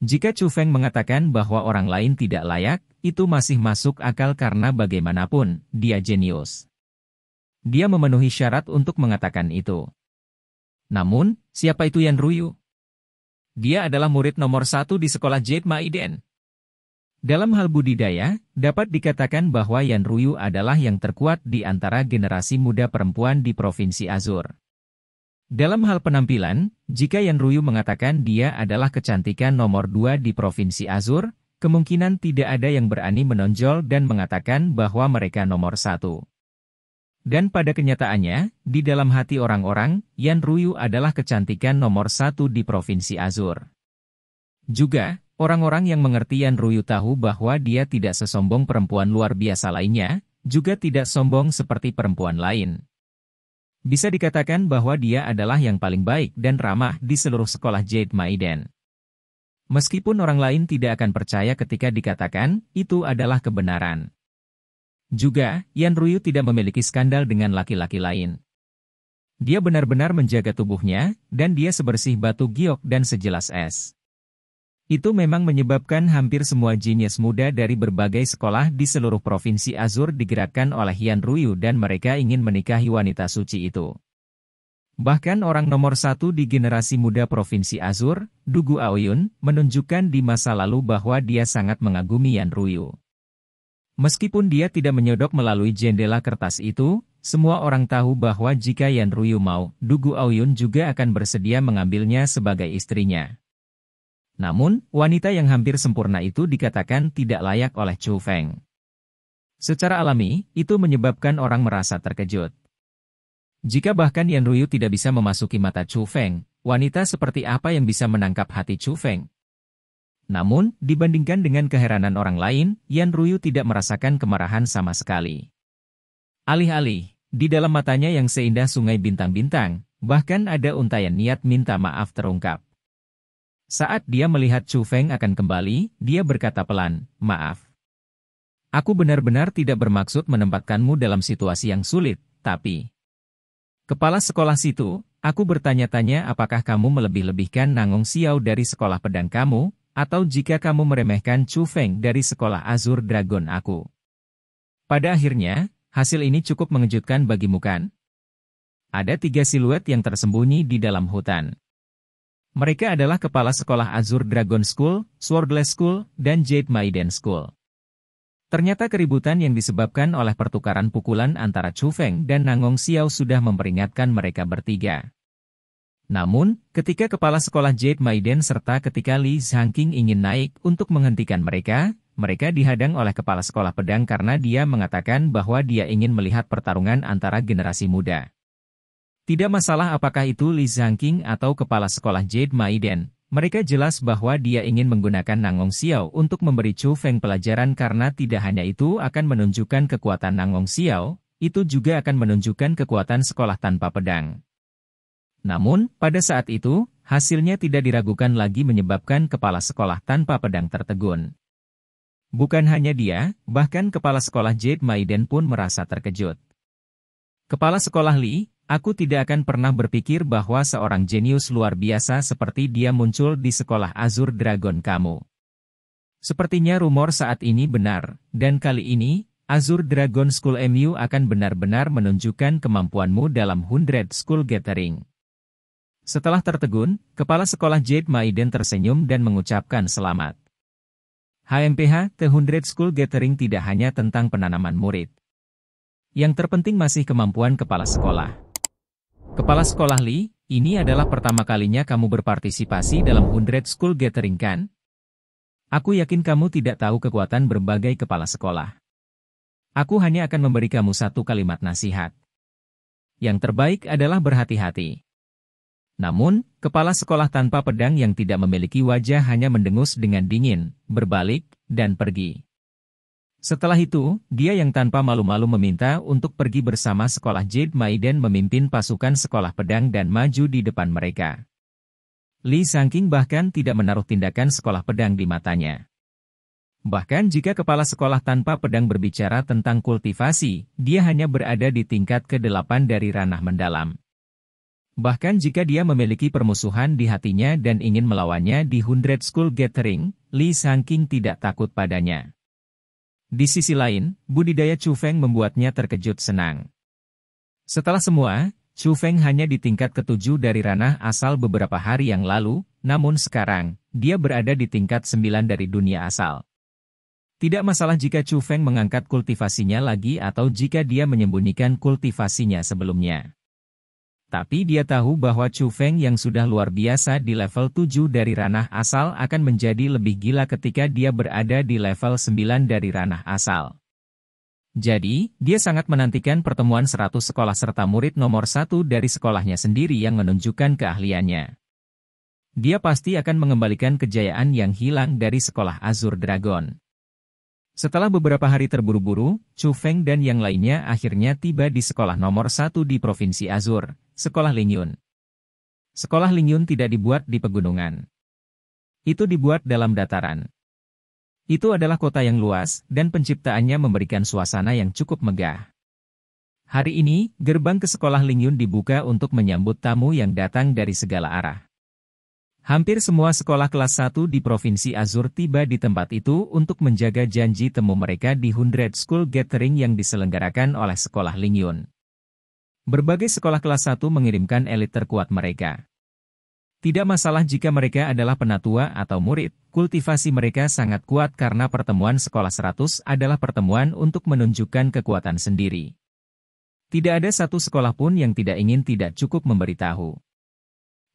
[SPEAKER 1] Jika Chu Feng mengatakan bahwa orang lain tidak layak, itu masih masuk akal karena bagaimanapun, dia jenius. Dia memenuhi syarat untuk mengatakan itu. Namun, siapa itu Yan Ruyu? Dia adalah murid nomor 1 di sekolah Jade Maiden. Dalam hal budidaya, dapat dikatakan bahwa Yan Ruyu adalah yang terkuat di antara generasi muda perempuan di Provinsi Azur. Dalam hal penampilan, jika Yan Ruyu mengatakan dia adalah kecantikan nomor 2 di Provinsi Azur, kemungkinan tidak ada yang berani menonjol dan mengatakan bahwa mereka nomor 1. Dan pada kenyataannya, di dalam hati orang-orang, Yan Ruyu adalah kecantikan nomor 1 di Provinsi Azur. Juga, orang-orang yang mengerti Yan Ruyu tahu bahwa dia tidak sesombong perempuan luar biasa lainnya, juga tidak sombong seperti perempuan lain. Bisa dikatakan bahwa dia adalah yang paling baik dan ramah di seluruh sekolah Jade Maiden. Meskipun orang lain tidak akan percaya ketika dikatakan, itu adalah kebenaran. Juga, Yan Ruyu tidak memiliki skandal dengan laki-laki lain. Dia benar-benar menjaga tubuhnya, dan dia sebersih batu giok dan sejelas es. Itu memang menyebabkan hampir semua jenius muda dari berbagai sekolah di seluruh provinsi Azur digerakkan oleh Yan Ruyu dan mereka ingin menikahi wanita suci itu. Bahkan orang nomor 1 di generasi muda provinsi Azur, Dugu Aoyun, menunjukkan di masa lalu bahwa dia sangat mengagumi Yan Ruyu. Meskipun dia tidak menyodok melalui jendela kertas itu, semua orang tahu bahwa jika Yan Ruyu mau, Dugu Aoyun juga akan bersedia mengambilnya sebagai istrinya. Namun, wanita yang hampir sempurna itu dikatakan tidak layak oleh Chu Feng. Secara alami, itu menyebabkan orang merasa terkejut. Jika bahkan Yan Ruyu tidak bisa memasuki mata Chu Feng, wanita seperti apa yang bisa menangkap hati Chu Feng? Namun, dibandingkan dengan keheranan orang lain, Yan Ruyu tidak merasakan kemarahan sama sekali. Alih-alih, di dalam matanya yang seindah sungai bintang-bintang, bahkan ada untayan niat minta maaf terungkap. Saat dia melihat Chu Feng akan kembali, dia berkata pelan, "Maaf. Aku benar-benar tidak bermaksud menempatkanmu dalam situasi yang sulit, tapi..." Kepala sekolah situ, aku bertanya-tanya apakah kamu melebih-lebihkan Nangong Xiao dari sekolah pedang kamu, atau jika kamu meremehkan Chu Feng dari sekolah Azur Dragon aku. Pada akhirnya, hasil ini cukup mengejutkan bagimu kan? Ada 3 siluet yang tersembunyi di dalam hutan. Mereka adalah Kepala Sekolah Azure Dragon School, Swordless School, dan Jade Maiden School. Ternyata keributan yang disebabkan oleh pertukaran pukulan antara Chu Feng dan Nangong Xiao sudah memperingatkan mereka bertiga. Namun, ketika Kepala Sekolah Jade Maiden serta ketika Li Zhangqing ingin naik untuk menghentikan mereka, mereka dihadang oleh Kepala Sekolah Pedang karena dia mengatakan bahwa dia ingin melihat pertarungan antara generasi muda. Tidak masalah apakah itu Li Zhangqing atau Kepala Sekolah Jade Maiden, mereka jelas bahwa dia ingin menggunakan Nangong Xiao untuk memberi Chu Feng pelajaran karena tidak hanya itu akan menunjukkan kekuatan Nangong Xiao, itu juga akan menunjukkan kekuatan sekolah tanpa pedang. Namun, pada saat itu, hasilnya tidak diragukan lagi menyebabkan Kepala Sekolah tanpa pedang tertegun. Bukan hanya dia, bahkan Kepala Sekolah Jade Maiden pun merasa terkejut. Kepala Sekolah Li, aku tidak akan pernah berpikir bahwa seorang jenius luar biasa seperti dia muncul di sekolah Azure Dragon kamu. Sepertinya rumor saat ini benar, dan kali ini, Azure Dragon School MU akan benar-benar menunjukkan kemampuanmu dalam 100 School Gathering. Setelah tertegun, Kepala Sekolah Jade Maiden tersenyum dan mengucapkan selamat. HMPH, The 100 School Gathering tidak hanya tentang penanaman murid. Yang terpenting masih kemampuan kepala sekolah. Kepala Sekolah Li, ini adalah pertama kalinya kamu berpartisipasi dalam 100 School Gathering kan? Aku yakin kamu tidak tahu kekuatan berbagai kepala sekolah. Aku hanya akan memberi kamu satu kalimat nasihat. Yang terbaik adalah berhati-hati. Namun, kepala sekolah tanpa pedang yang tidak memiliki wajah hanya mendengus dengan dingin, berbalik, dan pergi. Setelah itu, dia yang tanpa malu-malu meminta untuk pergi bersama sekolah Jade Maiden memimpin pasukan sekolah pedang dan maju di depan mereka. Li Zhangqing bahkan tidak menaruh tindakan sekolah pedang di matanya. Bahkan jika kepala sekolah tanpa pedang berbicara tentang kultivasi, dia hanya berada di tingkat ke-8 dari ranah mendalam. Bahkan jika dia memiliki permusuhan di hatinya dan ingin melawannya di 100 School Gathering, Li Zhangqing tidak takut padanya. Di sisi lain, budidaya Chu Feng membuatnya terkejut senang. Setelah semua, Chu Feng hanya di tingkat ke-7 dari ranah asal beberapa hari yang lalu, namun sekarang, dia berada di tingkat 9 dari dunia asal. Tidak masalah jika Chu Feng mengangkat kultivasinya lagi atau jika dia menyembunyikan kultivasinya sebelumnya. Tapi dia tahu bahwa Chu Feng yang sudah luar biasa di level 7 dari ranah asal akan menjadi lebih gila ketika dia berada di level 9 dari ranah asal. Jadi, dia sangat menantikan pertemuan 100 sekolah serta murid nomor 1 dari sekolahnya sendiri yang menunjukkan keahliannya. Dia pasti akan mengembalikan kejayaan yang hilang dari sekolah Azure Dragon. Setelah beberapa hari terburu-buru, Chu Feng dan yang lainnya akhirnya tiba di sekolah nomor 1 di Provinsi Azure, Sekolah Lingyun. Sekolah Lingyun tidak dibuat di pegunungan. Itu dibuat dalam dataran. Itu adalah kota yang luas, dan penciptaannya memberikan suasana yang cukup megah. Hari ini, gerbang ke sekolah Lingyun dibuka untuk menyambut tamu yang datang dari segala arah. Hampir semua sekolah kelas 1 di Provinsi Azure tiba di tempat itu untuk menjaga janji temu mereka di 100 School Gathering yang diselenggarakan oleh sekolah Lingyun. Berbagai sekolah kelas 1 mengirimkan elit terkuat mereka. Tidak masalah jika mereka adalah penatua atau murid, kultivasi mereka sangat kuat karena pertemuan sekolah 100 adalah pertemuan untuk menunjukkan kekuatan sendiri. Tidak ada satu sekolah pun yang tidak ingin tidak cukup memberitahu.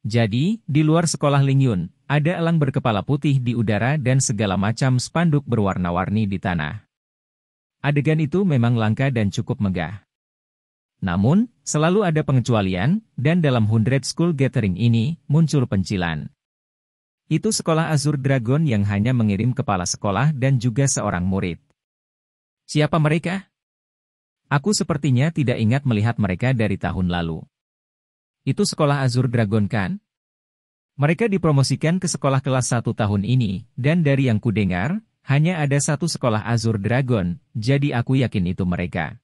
[SPEAKER 1] Jadi, di luar sekolah Lingyun, ada elang berkepala putih di udara dan segala macam spanduk berwarna-warni di tanah. Adegan itu memang langka dan cukup megah. Namun, selalu ada pengecualian, dan dalam 100 School Gathering ini, muncul pencilan. Itu sekolah Azure Dragon yang hanya mengirim kepala sekolah dan juga seorang murid. Siapa mereka? Aku sepertinya tidak ingat melihat mereka dari tahun lalu. Itu sekolah Azure Dragon kan? Mereka dipromosikan ke sekolah kelas 1 tahun ini, dan dari yang kudengar, hanya ada satu sekolah Azure Dragon, jadi aku yakin itu mereka.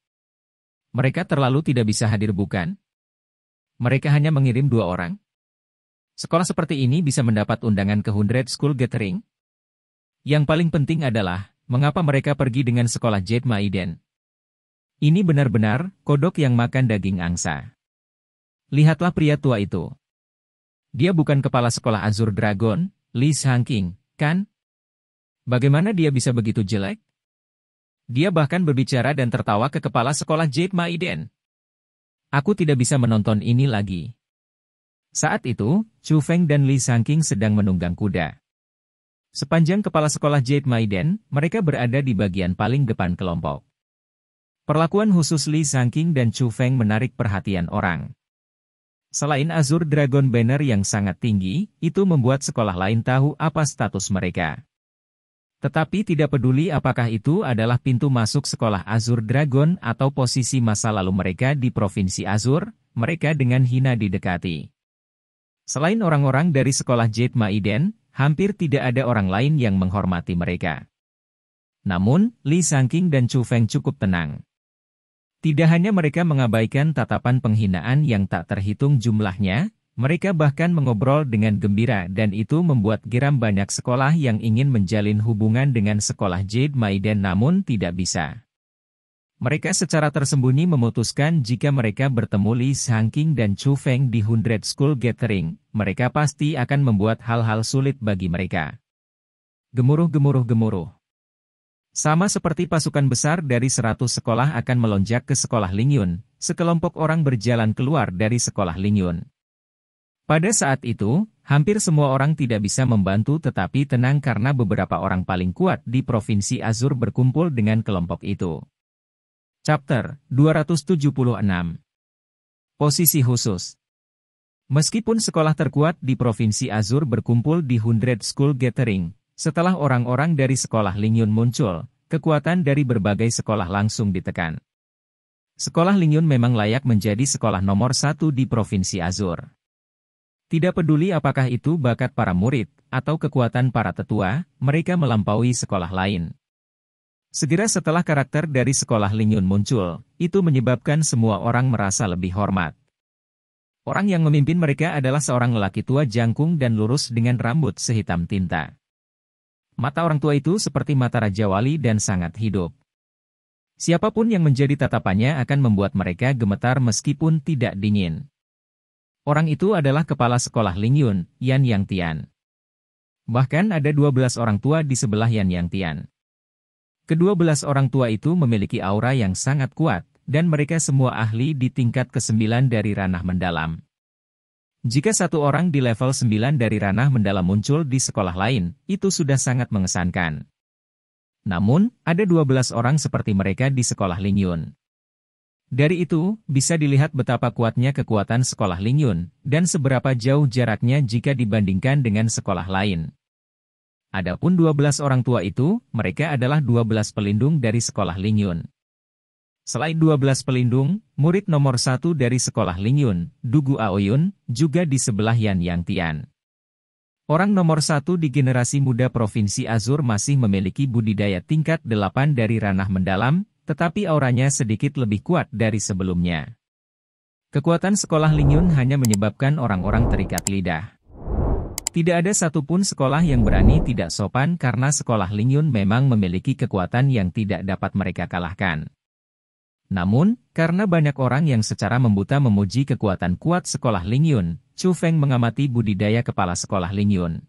[SPEAKER 1] Mereka terlalu tidak bisa hadir bukan? Mereka hanya mengirim 2 orang? Sekolah seperti ini bisa mendapat undangan ke 100 School Gathering? Yang paling penting adalah, mengapa mereka pergi dengan sekolah Jade Maiden? Ini benar-benar, kodok yang makan daging angsa. Lihatlah pria tua itu. Dia bukan kepala sekolah Azure Dragon, Lee Sang-king, kan? Bagaimana dia bisa begitu jelek? Dia bahkan berbicara dan tertawa ke kepala sekolah Jade Maiden. Aku tidak bisa menonton ini lagi. Saat itu, Chu Feng dan Lee Sang-king sedang menunggang kuda. Sepanjang kepala sekolah Jade Maiden, mereka berada di bagian paling depan kelompok. Perlakuan khusus Lee Sang-king dan Chu Feng menarik perhatian orang. Selain Azure Dragon Banner yang sangat tinggi, itu membuat sekolah lain tahu apa status mereka. Tetapi tidak peduli apakah itu adalah pintu masuk sekolah Azure Dragon atau posisi masa lalu mereka di Provinsi Azure, mereka dengan hina didekati. Selain orang-orang dari sekolah Jade Maiden, hampir tidak ada orang lain yang menghormati mereka. Namun, Lee Sang-king dan Chu Feng cukup tenang. Tidak hanya mereka mengabaikan tatapan penghinaan yang tak terhitung jumlahnya, mereka bahkan mengobrol dengan gembira dan itu membuat geram banyak sekolah yang ingin menjalin hubungan dengan sekolah Jade Maiden namun tidak bisa. Mereka secara tersembunyi memutuskan jika mereka bertemu Lee Sang-king dan Chu Feng di 100 School Gathering, mereka pasti akan membuat hal-hal sulit bagi mereka. Gemuruh-gemuruh-gemuruh. Sama seperti pasukan besar dari 100 sekolah akan melonjak ke sekolah Lingyun, sekelompok orang berjalan keluar dari sekolah Lingyun. Pada saat itu, hampir semua orang tidak bisa membantu tetapi tenang karena beberapa orang paling kuat di Provinsi Azure berkumpul dengan kelompok itu. Chapter 276. Posisi khusus. Meskipun sekolah terkuat di Provinsi Azure berkumpul di 100 School Gathering, setelah orang-orang dari sekolah Lingyun muncul, kekuatan dari berbagai sekolah langsung ditekan. Sekolah Lingyun memang layak menjadi sekolah nomor 1 di Provinsi Azure. Tidak peduli apakah itu bakat para murid, atau kekuatan para tetua, mereka melampaui sekolah lain. Segera setelah karakter dari sekolah Lingyun muncul, itu menyebabkan semua orang merasa lebih hormat. Orang yang memimpin mereka adalah seorang lelaki tua jangkung dan lurus dengan rambut sehitam tinta. Mata orang tua itu seperti mata Raja Wali dan sangat hidup. Siapapun yang menjadi tatapannya akan membuat mereka gemetar meskipun tidak dingin. Orang itu adalah kepala sekolah Lingyun, Yan Yang Tian. Bahkan ada 12 orang tua di sebelah Yan Yang Tian. Kedua belas orang tua itu memiliki aura yang sangat kuat, dan mereka semua ahli di tingkat ke-9 dari ranah mendalam. Jika satu orang di level 9 dari ranah mendalam muncul di sekolah lain, itu sudah sangat mengesankan. Namun, ada 12 orang seperti mereka di sekolah Lingyun. Dari itu, bisa dilihat betapa kuatnya kekuatan sekolah Lingyun, dan seberapa jauh jaraknya jika dibandingkan dengan sekolah lain. Adapun 12 orang tua itu, mereka adalah 12 pelindung dari sekolah Lingyun. Selain 12 pelindung, murid nomor 1 dari sekolah Lingyun, Dugu Aoyun, juga di sebelah Yan Yang Tian. Orang nomor 1 di generasi muda Provinsi Azure masih memiliki budidaya tingkat 8 dari ranah mendalam, tetapi auranya sedikit lebih kuat dari sebelumnya. Kekuatan sekolah Lingyun hanya menyebabkan orang-orang terikat lidah. Tidak ada satupun sekolah yang berani tidak sopan karena sekolah Lingyun memang memiliki kekuatan yang tidak dapat mereka kalahkan. Namun, karena banyak orang yang secara membuta memuji kekuatan kuat sekolah Lingyun, Chu Feng mengamati budidaya kepala sekolah Lingyun.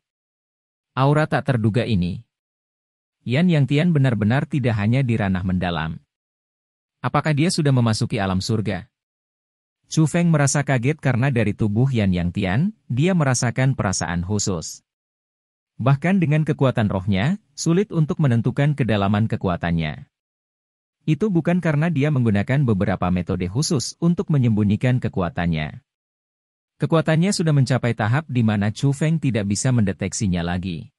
[SPEAKER 1] Aura tak terduga ini. Yan Yang Tian benar-benar tidak hanya di ranah mendalam. Apakah dia sudah memasuki alam surga? Chu Feng merasa kaget karena dari tubuh Yan Yang Tian, dia merasakan perasaan khusus. Bahkan dengan kekuatan rohnya, sulit untuk menentukan kedalaman kekuatannya. Itu bukan karena dia menggunakan beberapa metode khusus untuk menyembunyikan kekuatannya. Kekuatannya sudah mencapai tahap di mana Chu Feng tidak bisa mendeteksinya lagi.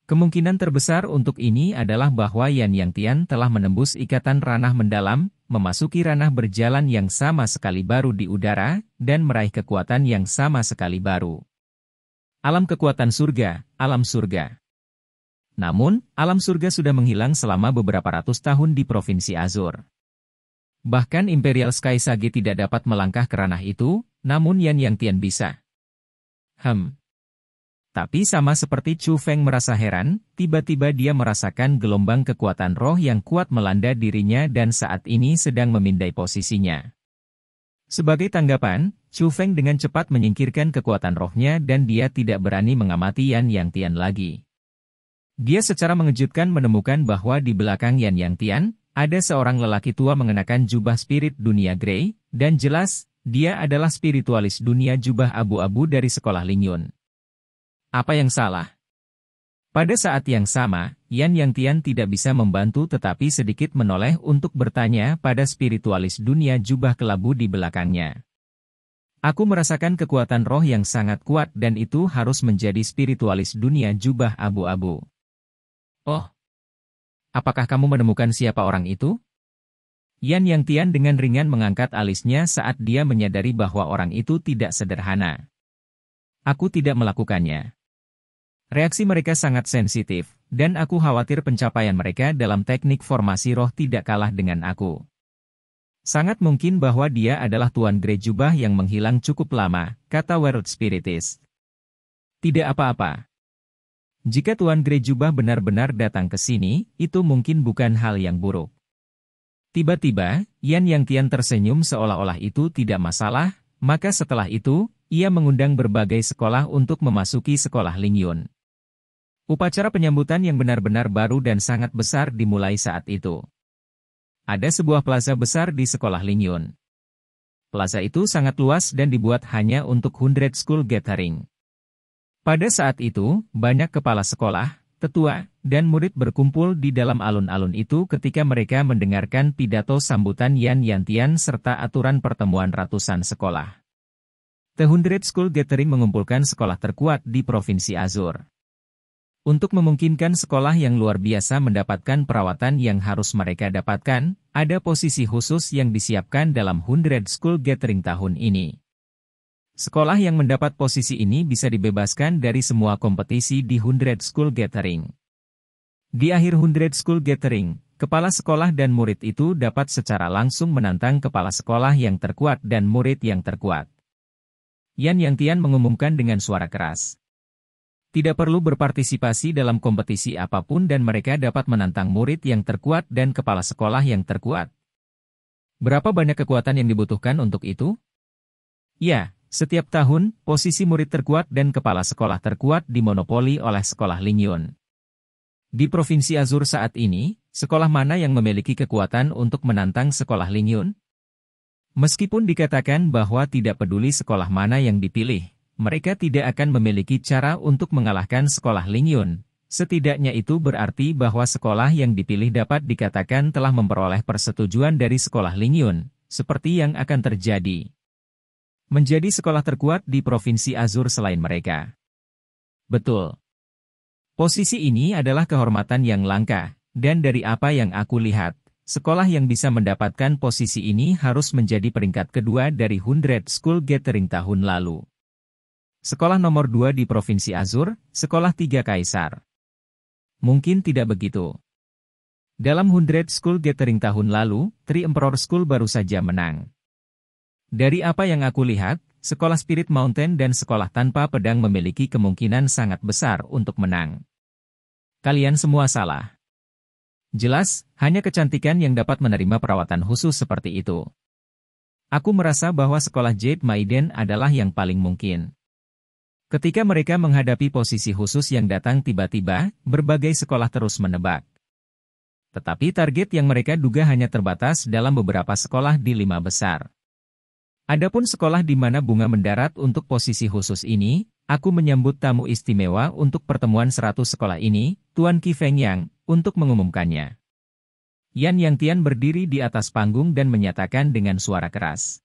[SPEAKER 1] Kemungkinan terbesar untuk ini adalah bahwa Yan Yang Tian telah menembus ikatan ranah mendalam, memasuki ranah berjalan yang sama sekali baru di udara, dan meraih kekuatan yang sama sekali baru. Alam kekuatan surga, alam surga. Namun, alam surga sudah menghilang selama beberapa ratus tahun di Provinsi Azure. Bahkan Imperial Sky Sage tidak dapat melangkah ke ranah itu, namun Yan Yang Tian bisa. Tapi sama seperti Chu Feng merasa heran, tiba-tiba dia merasakan gelombang kekuatan roh yang kuat melanda dirinya dan saat ini sedang memindai posisinya. Sebagai tanggapan, Chu Feng dengan cepat menyingkirkan kekuatan rohnya dan dia tidak berani mengamati Yan Yang Tian lagi. Dia secara mengejutkan menemukan bahwa di belakang Yan Yang Tian, ada seorang lelaki tua mengenakan jubah spirit dunia Grey, dan jelas, dia adalah spiritualis dunia jubah abu-abu dari sekolah Ling Yun. Apa yang salah? Pada saat yang sama, Yan Yang Tian tidak bisa membantu tetapi sedikit menoleh untuk bertanya pada spiritualis dunia jubah kelabu di belakangnya. Aku merasakan kekuatan roh yang sangat kuat dan itu harus menjadi spiritualis dunia jubah abu-abu. Oh, apakah kamu menemukan siapa orang itu? Yan Yang Tian dengan ringan mengangkat alisnya saat dia menyadari bahwa orang itu tidak sederhana. Aku tidak melakukannya. Reaksi mereka sangat sensitif, dan aku khawatir pencapaian mereka dalam teknik formasi roh tidak kalah dengan aku. Sangat mungkin bahwa dia adalah Tuan Grey Jubah yang menghilang cukup lama, kata World Spiritist. Tidak apa-apa. Jika Tuan Grey Jubah benar-benar datang ke sini, itu mungkin bukan hal yang buruk. Tiba-tiba, Yan Yang Tian tersenyum seolah-olah itu tidak masalah, maka setelah itu, ia mengundang berbagai sekolah untuk memasuki sekolah Ling Yun. Upacara penyambutan yang benar-benar baru dan sangat besar dimulai saat itu. Ada sebuah plaza besar di sekolah Ling Yun. Plaza itu sangat luas dan dibuat hanya untuk 100 school gathering. Pada saat itu, banyak kepala sekolah, tetua, dan murid berkumpul di dalam alun-alun itu ketika mereka mendengarkan pidato sambutan Yan Yang Tian serta aturan pertemuan ratusan sekolah. The 100 School Gathering mengumpulkan sekolah terkuat di Provinsi Azur. Untuk memungkinkan sekolah yang luar biasa mendapatkan perawatan yang harus mereka dapatkan, ada posisi khusus yang disiapkan dalam 100 School Gathering tahun ini. Sekolah yang mendapat posisi ini bisa dibebaskan dari semua kompetisi di 100 School Gathering. Di akhir 100 School Gathering, kepala sekolah dan murid itu dapat secara langsung menantang kepala sekolah yang terkuat dan murid yang terkuat. Yan Yang Tian mengumumkan dengan suara keras. Tidak perlu berpartisipasi dalam kompetisi apapun dan mereka dapat menantang murid yang terkuat dan kepala sekolah yang terkuat. Berapa banyak kekuatan yang dibutuhkan untuk itu? Ya, setiap tahun, posisi murid terkuat dan kepala sekolah terkuat dimonopoli oleh sekolah Ling Yun. Di Provinsi Azur saat ini, sekolah mana yang memiliki kekuatan untuk menantang sekolah Ling Yun? Meskipun dikatakan bahwa tidak peduli sekolah mana yang dipilih, mereka tidak akan memiliki cara untuk mengalahkan sekolah Ling Yun. Setidaknya itu berarti bahwa sekolah yang dipilih dapat dikatakan telah memperoleh persetujuan dari sekolah Ling Yun, seperti yang akan terjadi. Menjadi sekolah terkuat di Provinsi Azur selain mereka. Betul. Posisi ini adalah kehormatan yang langka, dan dari apa yang aku lihat, sekolah yang bisa mendapatkan posisi ini harus menjadi peringkat kedua dari 100 School Gathering tahun lalu. Sekolah nomor 2 di Provinsi Azur, sekolah 3 Kaisar. Mungkin tidak begitu. Dalam 100 School Gathering tahun lalu, Three Emperor School baru saja menang. Dari apa yang aku lihat, sekolah Spirit Mountain dan sekolah tanpa pedang memiliki kemungkinan sangat besar untuk menang. Kalian semua salah. Jelas, hanya kecantikan yang dapat menerima perawatan khusus seperti itu. Aku merasa bahwa sekolah Jade Maiden adalah yang paling mungkin. Ketika mereka menghadapi posisi khusus yang datang tiba-tiba, berbagai sekolah terus menebak. Tetapi target yang mereka duga hanya terbatas dalam beberapa sekolah di 5 besar. Adapun sekolah di mana bunga mendarat untuk posisi khusus ini, aku menyambut tamu istimewa untuk pertemuan 100 sekolah ini, Tuan Qi Feng Yang, untuk mengumumkannya. Yan Yang Tian berdiri di atas panggung dan menyatakan dengan suara keras.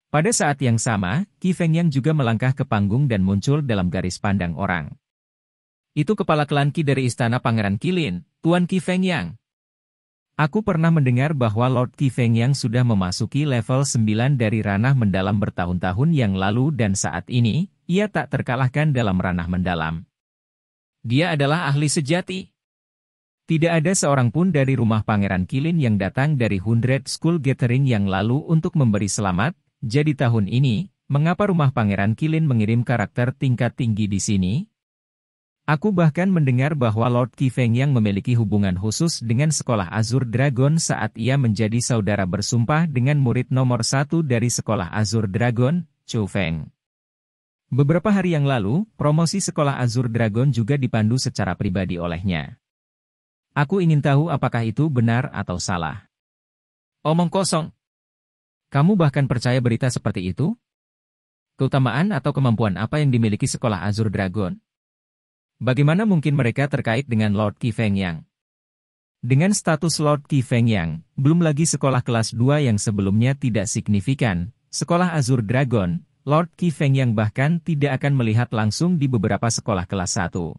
[SPEAKER 1] Pada saat yang sama, Qi Feng Yang juga melangkah ke panggung dan muncul dalam garis pandang orang. Itu kepala klan Qi dari Istana Pangeran Qilin, Tuan Qi Feng Yang. Aku pernah mendengar bahwa Lord Qi Feng Yang sudah memasuki level 9 dari ranah mendalam bertahun-tahun yang lalu dan saat ini, ia tak terkalahkan dalam ranah mendalam. Dia adalah ahli sejati. Tidak ada seorang pun dari rumah Pangeran Qilin yang datang dari 100 School Gathering yang lalu untuk memberi selamat. Jadi tahun ini, mengapa rumah Pangeran Qilin mengirim karakter tingkat tinggi di sini? Aku bahkan mendengar bahwa Lord Qi Feng Yang memiliki hubungan khusus dengan sekolah Azur Dragon saat ia menjadi saudara bersumpah dengan murid nomor 1 dari sekolah Azur Dragon, Chu Feng. Beberapa hari yang lalu, promosi sekolah Azure Dragon juga dipandu secara pribadi olehnya. Aku ingin tahu apakah itu benar atau salah. Omong kosong. Kamu bahkan percaya berita seperti itu? Keutamaan atau kemampuan apa yang dimiliki sekolah Azure Dragon? Bagaimana mungkin mereka terkait dengan Lord Qi Feng Yang? Dengan status Lord Qi Feng Yang, belum lagi sekolah kelas 2 yang sebelumnya tidak signifikan, sekolah Azure Dragon, Lord Qi Feng Yang bahkan tidak akan melihat langsung di beberapa sekolah kelas 1.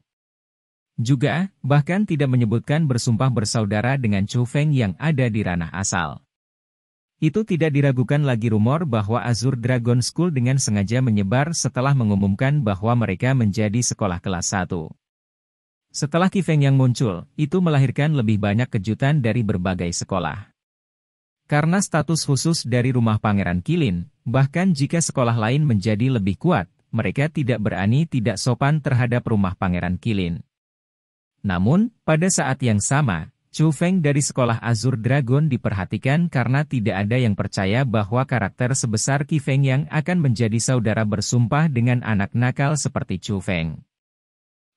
[SPEAKER 1] Juga, bahkan tidak menyebutkan bersumpah bersaudara dengan Chu Feng yang ada di ranah asal. Itu tidak diragukan lagi rumor bahwa Azure Dragon School dengan sengaja menyebar setelah mengumumkan bahwa mereka menjadi sekolah kelas 1. Setelah Qi Feng yang muncul, itu melahirkan lebih banyak kejutan dari berbagai sekolah. Karena status khusus dari rumah Pangeran Qilin, bahkan jika sekolah lain menjadi lebih kuat, mereka tidak berani tidak sopan terhadap rumah Pangeran Qilin. Namun, pada saat yang sama, Chu Feng dari sekolah Azure Dragon diperhatikan karena tidak ada yang percaya bahwa karakter sebesar Qi Feng yang akan menjadi saudara bersumpah dengan anak nakal seperti Chu Feng.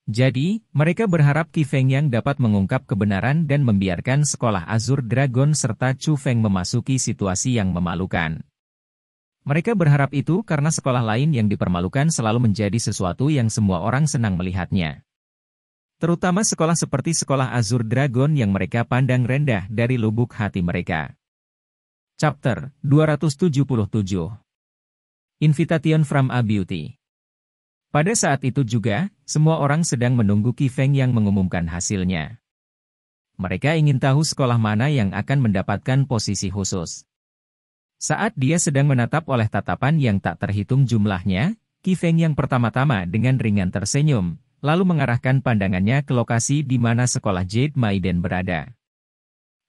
[SPEAKER 1] Jadi, mereka berharap Qi Feng yang dapat mengungkap kebenaran dan membiarkan sekolah Azure Dragon serta Chu Feng memasuki situasi yang memalukan. Mereka berharap itu karena sekolah lain yang dipermalukan selalu menjadi sesuatu yang semua orang senang melihatnya. Terutama sekolah seperti sekolah Azure Dragon yang mereka pandang rendah dari lubuk hati mereka. Chapter 277 Invitation from a Beauty. Pada saat itu juga, semua orang sedang menunggu Qi Feng yang mengumumkan hasilnya. Mereka ingin tahu sekolah mana yang akan mendapatkan posisi khusus. Saat dia sedang menatap oleh tatapan yang tak terhitung jumlahnya, Qi Feng yang pertama-tama dengan ringan tersenyum, lalu mengarahkan pandangannya ke lokasi di mana sekolah Jade Maiden berada.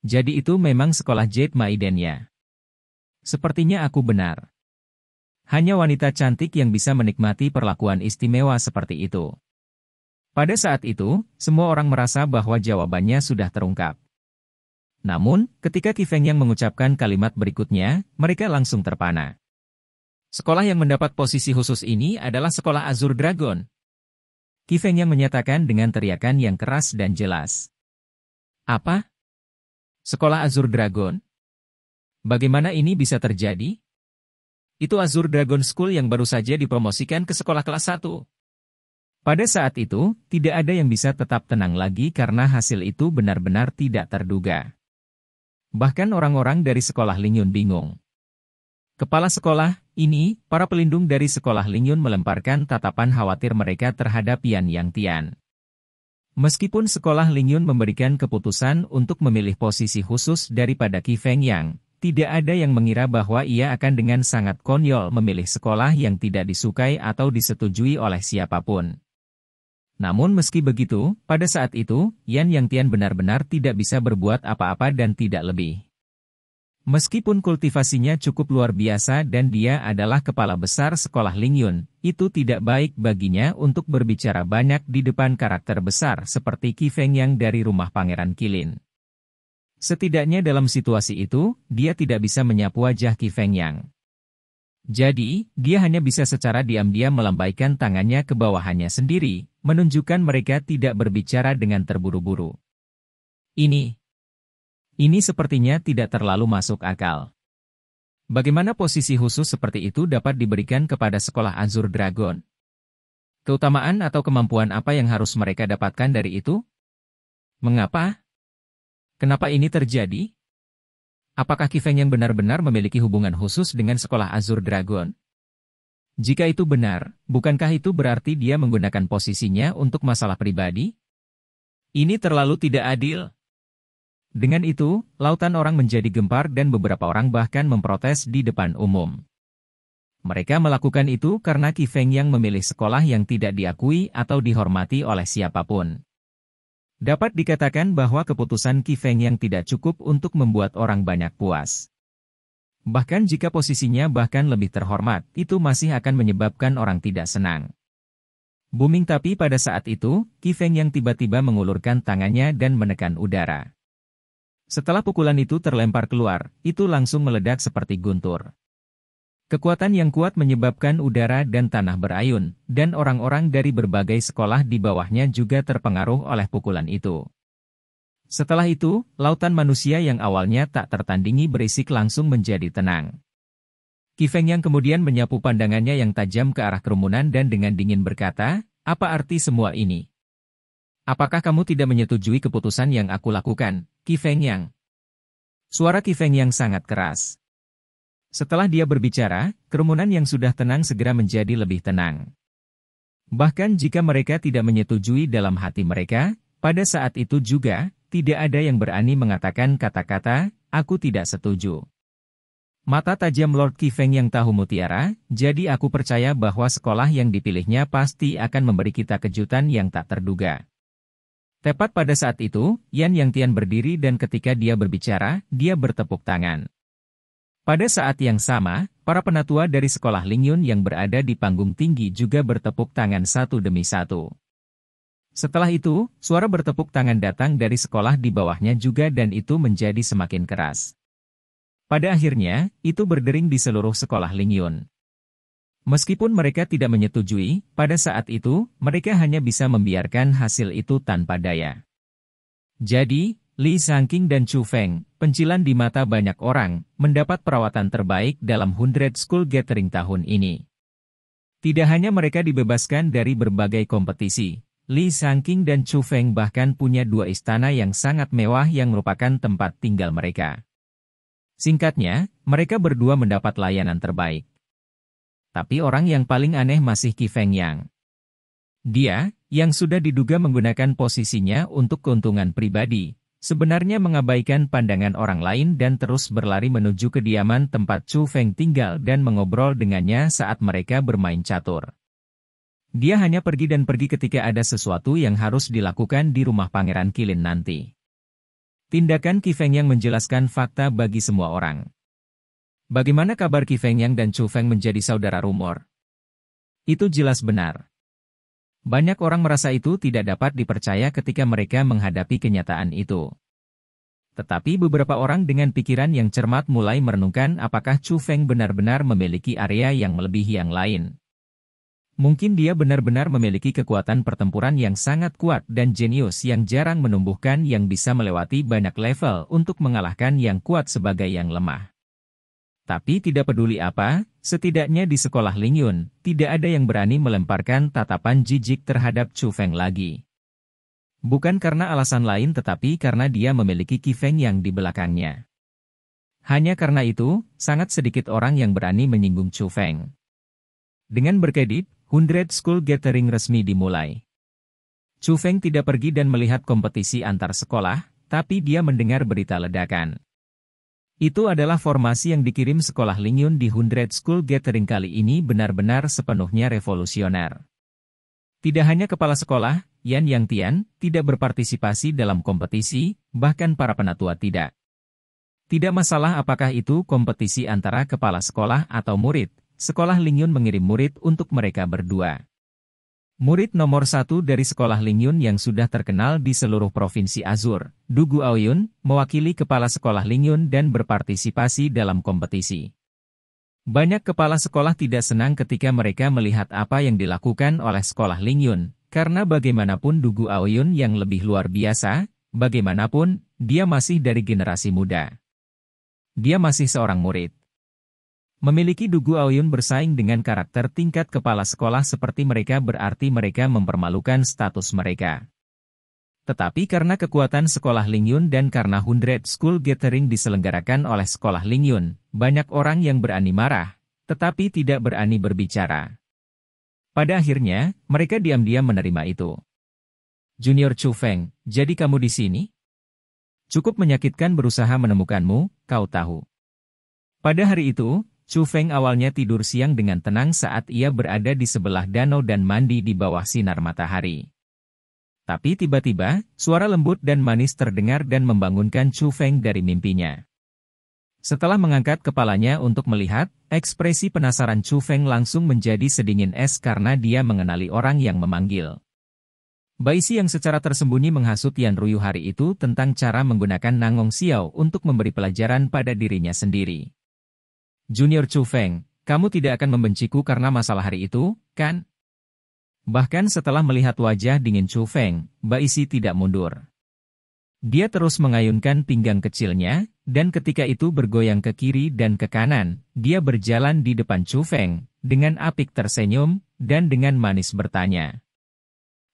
[SPEAKER 1] Jadi itu memang sekolah Jade Maiden-nya. Sepertinya aku benar. Hanya wanita cantik yang bisa menikmati perlakuan istimewa seperti itu. Pada saat itu, semua orang merasa bahwa jawabannya sudah terungkap. Namun, ketika Qi Feng yang mengucapkan kalimat berikutnya, mereka langsung terpana. Sekolah yang mendapat posisi khusus ini adalah sekolah Azure Dragon. Qi Feng yang menyatakan dengan teriakan yang keras dan jelas. Apa? Sekolah Azure Dragon? Bagaimana ini bisa terjadi? Itu Azure Dragon School yang baru saja dipromosikan ke sekolah kelas 1. Pada saat itu, tidak ada yang bisa tetap tenang lagi karena hasil itu benar-benar tidak terduga. Bahkan orang-orang dari sekolah Lingyun bingung. Kepala sekolah, ini, para pelindung dari sekolah Lingyun melemparkan tatapan khawatir mereka terhadap Yan Yang Tian. Meskipun sekolah Lingyun memberikan keputusan untuk memilih posisi khusus daripada Qi Feng Yang, tidak ada yang mengira bahwa ia akan dengan sangat konyol memilih sekolah yang tidak disukai atau disetujui oleh siapapun. Namun meski begitu, pada saat itu, Yan Yang Tian benar-benar tidak bisa berbuat apa-apa dan tidak lebih. Meskipun kultivasinya cukup luar biasa dan dia adalah kepala besar sekolah Lingyun, itu tidak baik baginya untuk berbicara banyak di depan karakter besar seperti Qi Feng Yang dari rumah Pangeran Qilin. Setidaknya dalam situasi itu, dia tidak bisa menyapu wajah Qi Feng Yang. Jadi, dia hanya bisa secara diam-diam melambaikan tangannya ke bawahannya sendiri, menunjukkan mereka tidak berbicara dengan terburu-buru. Ini sepertinya tidak terlalu masuk akal. Bagaimana posisi khusus seperti itu dapat diberikan kepada sekolah Azure Dragon? Keutamaan atau kemampuan apa yang harus mereka dapatkan dari itu? Mengapa? Kenapa ini terjadi? Apakah Qi Feng yang benar-benar memiliki hubungan khusus dengan sekolah Azure Dragon? Jika itu benar, bukankah itu berarti dia menggunakan posisinya untuk masalah pribadi? Ini terlalu tidak adil. Dengan itu, lautan orang menjadi gempar dan beberapa orang bahkan memprotes di depan umum. Mereka melakukan itu karena Qi Feng yang memilih sekolah yang tidak diakui atau dihormati oleh siapapun. Dapat dikatakan bahwa keputusan Qi Feng yang tidak cukup untuk membuat orang banyak puas. Bahkan jika posisinya bahkan lebih terhormat, itu masih akan menyebabkan orang tidak senang. Booming tapi pada saat itu, Qi Feng yang tiba-tiba mengulurkan tangannya dan menekan udara. Setelah pukulan itu terlempar keluar, itu langsung meledak seperti guntur. Kekuatan yang kuat menyebabkan udara dan tanah berayun, dan orang-orang dari berbagai sekolah di bawahnya juga terpengaruh oleh pukulan itu. Setelah itu, lautan manusia yang awalnya tak tertandingi berisik langsung menjadi tenang. Qi Fengyang kemudian menyapu pandangannya yang tajam ke arah kerumunan dan dengan dingin berkata, "Apa arti semua ini? Apakah kamu tidak menyetujui keputusan yang aku lakukan, Qi Fengyang?" Suara Qi Fengyang sangat keras. Setelah dia berbicara, kerumunan yang sudah tenang segera menjadi lebih tenang. Bahkan jika mereka tidak menyetujui dalam hati mereka, pada saat itu juga, tidak ada yang berani mengatakan kata-kata, "Aku tidak setuju." Mata tajam Lord Qi Fengyang tahu mutiara, jadi aku percaya bahwa sekolah yang dipilihnya pasti akan memberi kita kejutan yang tak terduga. Tepat pada saat itu, Yan Yangtian berdiri dan ketika dia berbicara, dia bertepuk tangan. Pada saat yang sama, para penatua dari sekolah Lingyun yang berada di panggung tinggi juga bertepuk tangan satu demi satu. Setelah itu, suara bertepuk tangan datang dari sekolah di bawahnya juga dan itu menjadi semakin keras. Pada akhirnya, itu berdering di seluruh sekolah Lingyun. Meskipun mereka tidak menyetujui, pada saat itu, mereka hanya bisa membiarkan hasil itu tanpa daya. Jadi, Li Shangqing dan Chu Feng, pencilan di mata banyak orang, mendapat perawatan terbaik dalam 100 School Gathering tahun ini. Tidak hanya mereka dibebaskan dari berbagai kompetisi, Li Shangqing dan Chu Feng bahkan punya dua istana yang sangat mewah yang merupakan tempat tinggal mereka. Singkatnya, mereka berdua mendapat layanan terbaik. Tapi orang yang paling aneh masih Qi Fengyang. Dia, yang sudah diduga menggunakan posisinya untuk keuntungan pribadi, sebenarnya mengabaikan pandangan orang lain dan terus berlari menuju kediaman tempat Chu Feng tinggal dan mengobrol dengannya saat mereka bermain catur. Dia hanya pergi dan pergi ketika ada sesuatu yang harus dilakukan di rumah Pangeran Qilin nanti. Tindakan Qi Fengyang menjelaskan fakta bagi semua orang. Bagaimana kabar Qi Fengyang dan Chu Feng menjadi saudara rumor? Itu jelas benar. Banyak orang merasa itu tidak dapat dipercaya ketika mereka menghadapi kenyataan itu. Tetapi beberapa orang dengan pikiran yang cermat mulai merenungkan apakah Chu Feng benar-benar memiliki area yang melebihi yang lain. Mungkin dia benar-benar memiliki kekuatan pertempuran yang sangat kuat dan jenius yang jarang menumbuhkan yang bisa melewati banyak level untuk mengalahkan yang kuat sebagai yang lemah. Tapi tidak peduli apa, setidaknya di sekolah Lingyun, tidak ada yang berani melemparkan tatapan jijik terhadap Chu Feng lagi. Bukan karena alasan lain tetapi karena dia memiliki Qi Fengyang di belakangnya. Hanya karena itu, sangat sedikit orang yang berani menyinggung Chu Feng. Dengan berkedip, 100 School Gathering resmi dimulai. Chu Feng tidak pergi dan melihat kompetisi antar sekolah, tapi dia mendengar berita ledakan. Itu adalah formasi yang dikirim sekolah Lingyun di 100 School Gathering kali ini benar-benar sepenuhnya revolusioner. Tidak hanya kepala sekolah, Yan Yangtian, tidak berpartisipasi dalam kompetisi, bahkan para penatua tidak. Tidak masalah apakah itu kompetisi antara kepala sekolah atau murid, sekolah Lingyun mengirim murid untuk mereka berdua. Murid nomor 1 dari sekolah Lingyun yang sudah terkenal di seluruh provinsi Azur, Du Guoyun, mewakili kepala sekolah Lingyun dan berpartisipasi dalam kompetisi. Banyak kepala sekolah tidak senang ketika mereka melihat apa yang dilakukan oleh sekolah Lingyun, karena bagaimanapun Du Guoyun yang lebih luar biasa, bagaimanapun, dia masih dari generasi muda. Dia masih seorang murid. Memiliki Du Guoyun bersaing dengan karakter tingkat kepala sekolah seperti mereka berarti mereka mempermalukan status mereka. Tetapi karena kekuatan sekolah Lingyun dan karena 100 School Gathering diselenggarakan oleh sekolah Lingyun, banyak orang yang berani marah, tetapi tidak berani berbicara. Pada akhirnya, mereka diam-diam menerima itu. Junior Chu Feng, jadi kamu di sini? Cukup menyakitkan berusaha menemukanmu, kau tahu. Pada hari itu, Chu Feng awalnya tidur siang dengan tenang saat ia berada di sebelah danau dan mandi di bawah sinar matahari. Tapi tiba-tiba, suara lembut dan manis terdengar dan membangunkan Chu Feng dari mimpinya. Setelah mengangkat kepalanya untuk melihat, ekspresi penasaran Chu Feng langsung menjadi sedingin es karena dia mengenali orang yang memanggil. Baisi yang secara tersembunyi menghasut Yan Ruyu hari itu tentang cara menggunakan Nangong Xiao untuk memberi pelajaran pada dirinya sendiri. Junior Chu Feng, Kamu tidak akan membenciku karena masalah hari itu, kan? Bahkan setelah melihat wajah dingin Chu Feng, Baishi tidak mundur. Dia terus mengayunkan pinggang kecilnya, dan ketika itu bergoyang ke kiri dan ke kanan, dia berjalan di depan Chu Feng, dengan apik tersenyum, dan dengan manis bertanya.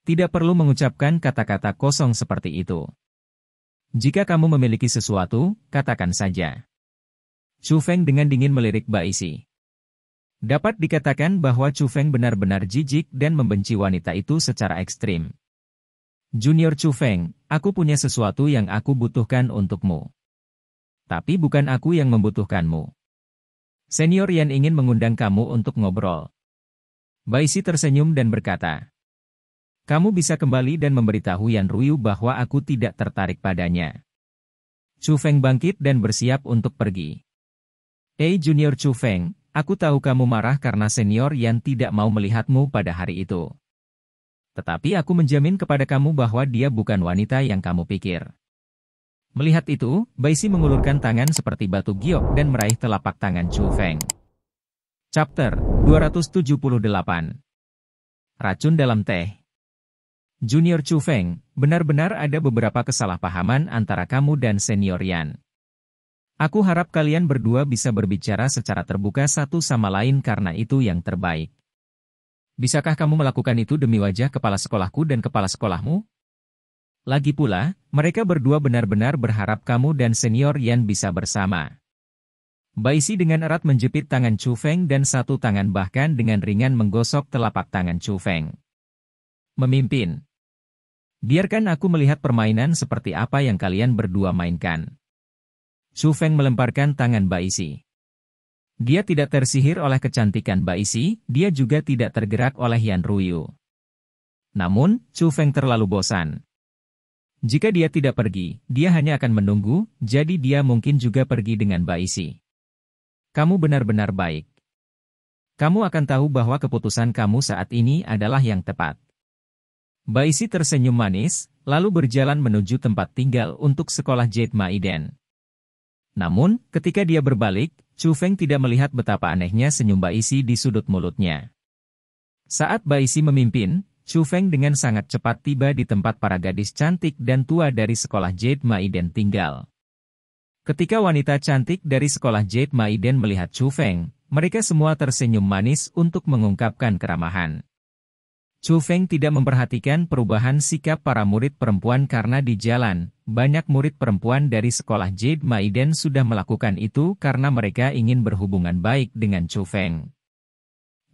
[SPEAKER 1] Tidak perlu mengucapkan kata-kata kosong seperti itu. Jika kamu memiliki sesuatu, katakan saja. Chu Feng dengan dingin melirik Baishi. Dapat dikatakan bahwa Chu Feng benar-benar jijik dan membenci wanita itu secara ekstrim. Junior Chu Feng, aku punya sesuatu yang aku butuhkan untukmu. Tapi bukan aku yang membutuhkanmu. Senior Yan ingin mengundang kamu untuk ngobrol. Baishi tersenyum dan berkata, kamu bisa kembali dan memberitahu Yan Ruyu bahwa aku tidak tertarik padanya. Chu Feng bangkit dan bersiap untuk pergi. Junior Chu Feng, aku tahu kamu marah karena Senior Yan tidak mau melihatmu pada hari itu. Tetapi aku menjamin kepada kamu bahwa dia bukan wanita yang kamu pikir. Melihat itu, Baishi mengulurkan tangan seperti batu giok dan meraih telapak tangan Chu Feng. Chapter 278. Racun dalam teh. Junior Chu Feng, benar-benar ada beberapa kesalahpahaman antara kamu dan Senior Yan. Aku harap kalian berdua bisa berbicara secara terbuka satu sama lain karena itu yang terbaik. Bisakah kamu melakukan itu demi wajah kepala sekolahku dan kepala sekolahmu? Lagi pula, mereka berdua benar-benar berharap kamu dan Senior Yan bisa bersama. Baishi dengan erat menjepit tangan Chu Feng dan satu tangan bahkan dengan ringan menggosok telapak tangan Chu Feng. Memimpin. Biarkan aku melihat permainan seperti apa yang kalian berdua mainkan. Chu Feng melemparkan tangan Baishi. Dia tidak tersihir oleh kecantikan Baishi, dia juga tidak tergerak oleh Yan Ruyu. Namun, Chu Feng terlalu bosan. Jika dia tidak pergi, dia hanya akan menunggu, jadi dia mungkin juga pergi dengan Baishi. Kamu benar-benar baik. Kamu akan tahu bahwa keputusan kamu saat ini adalah yang tepat. Baishi tersenyum manis, lalu berjalan menuju tempat tinggal untuk sekolah Jade Maiden. Namun, ketika dia berbalik, Chu Feng tidak melihat betapa anehnya senyum Baishi di sudut mulutnya. Saat Baishi memimpin, Chu Feng dengan sangat cepat tiba di tempat para gadis cantik dan tua dari sekolah Jade Maiden tinggal. Ketika wanita cantik dari sekolah Jade Maiden melihat Chu Feng, mereka semua tersenyum manis untuk mengungkapkan keramahan. Chu Feng tidak memperhatikan perubahan sikap para murid perempuan karena di jalan, banyak murid perempuan dari sekolah Jade Maiden sudah melakukan itu karena mereka ingin berhubungan baik dengan Chu Feng.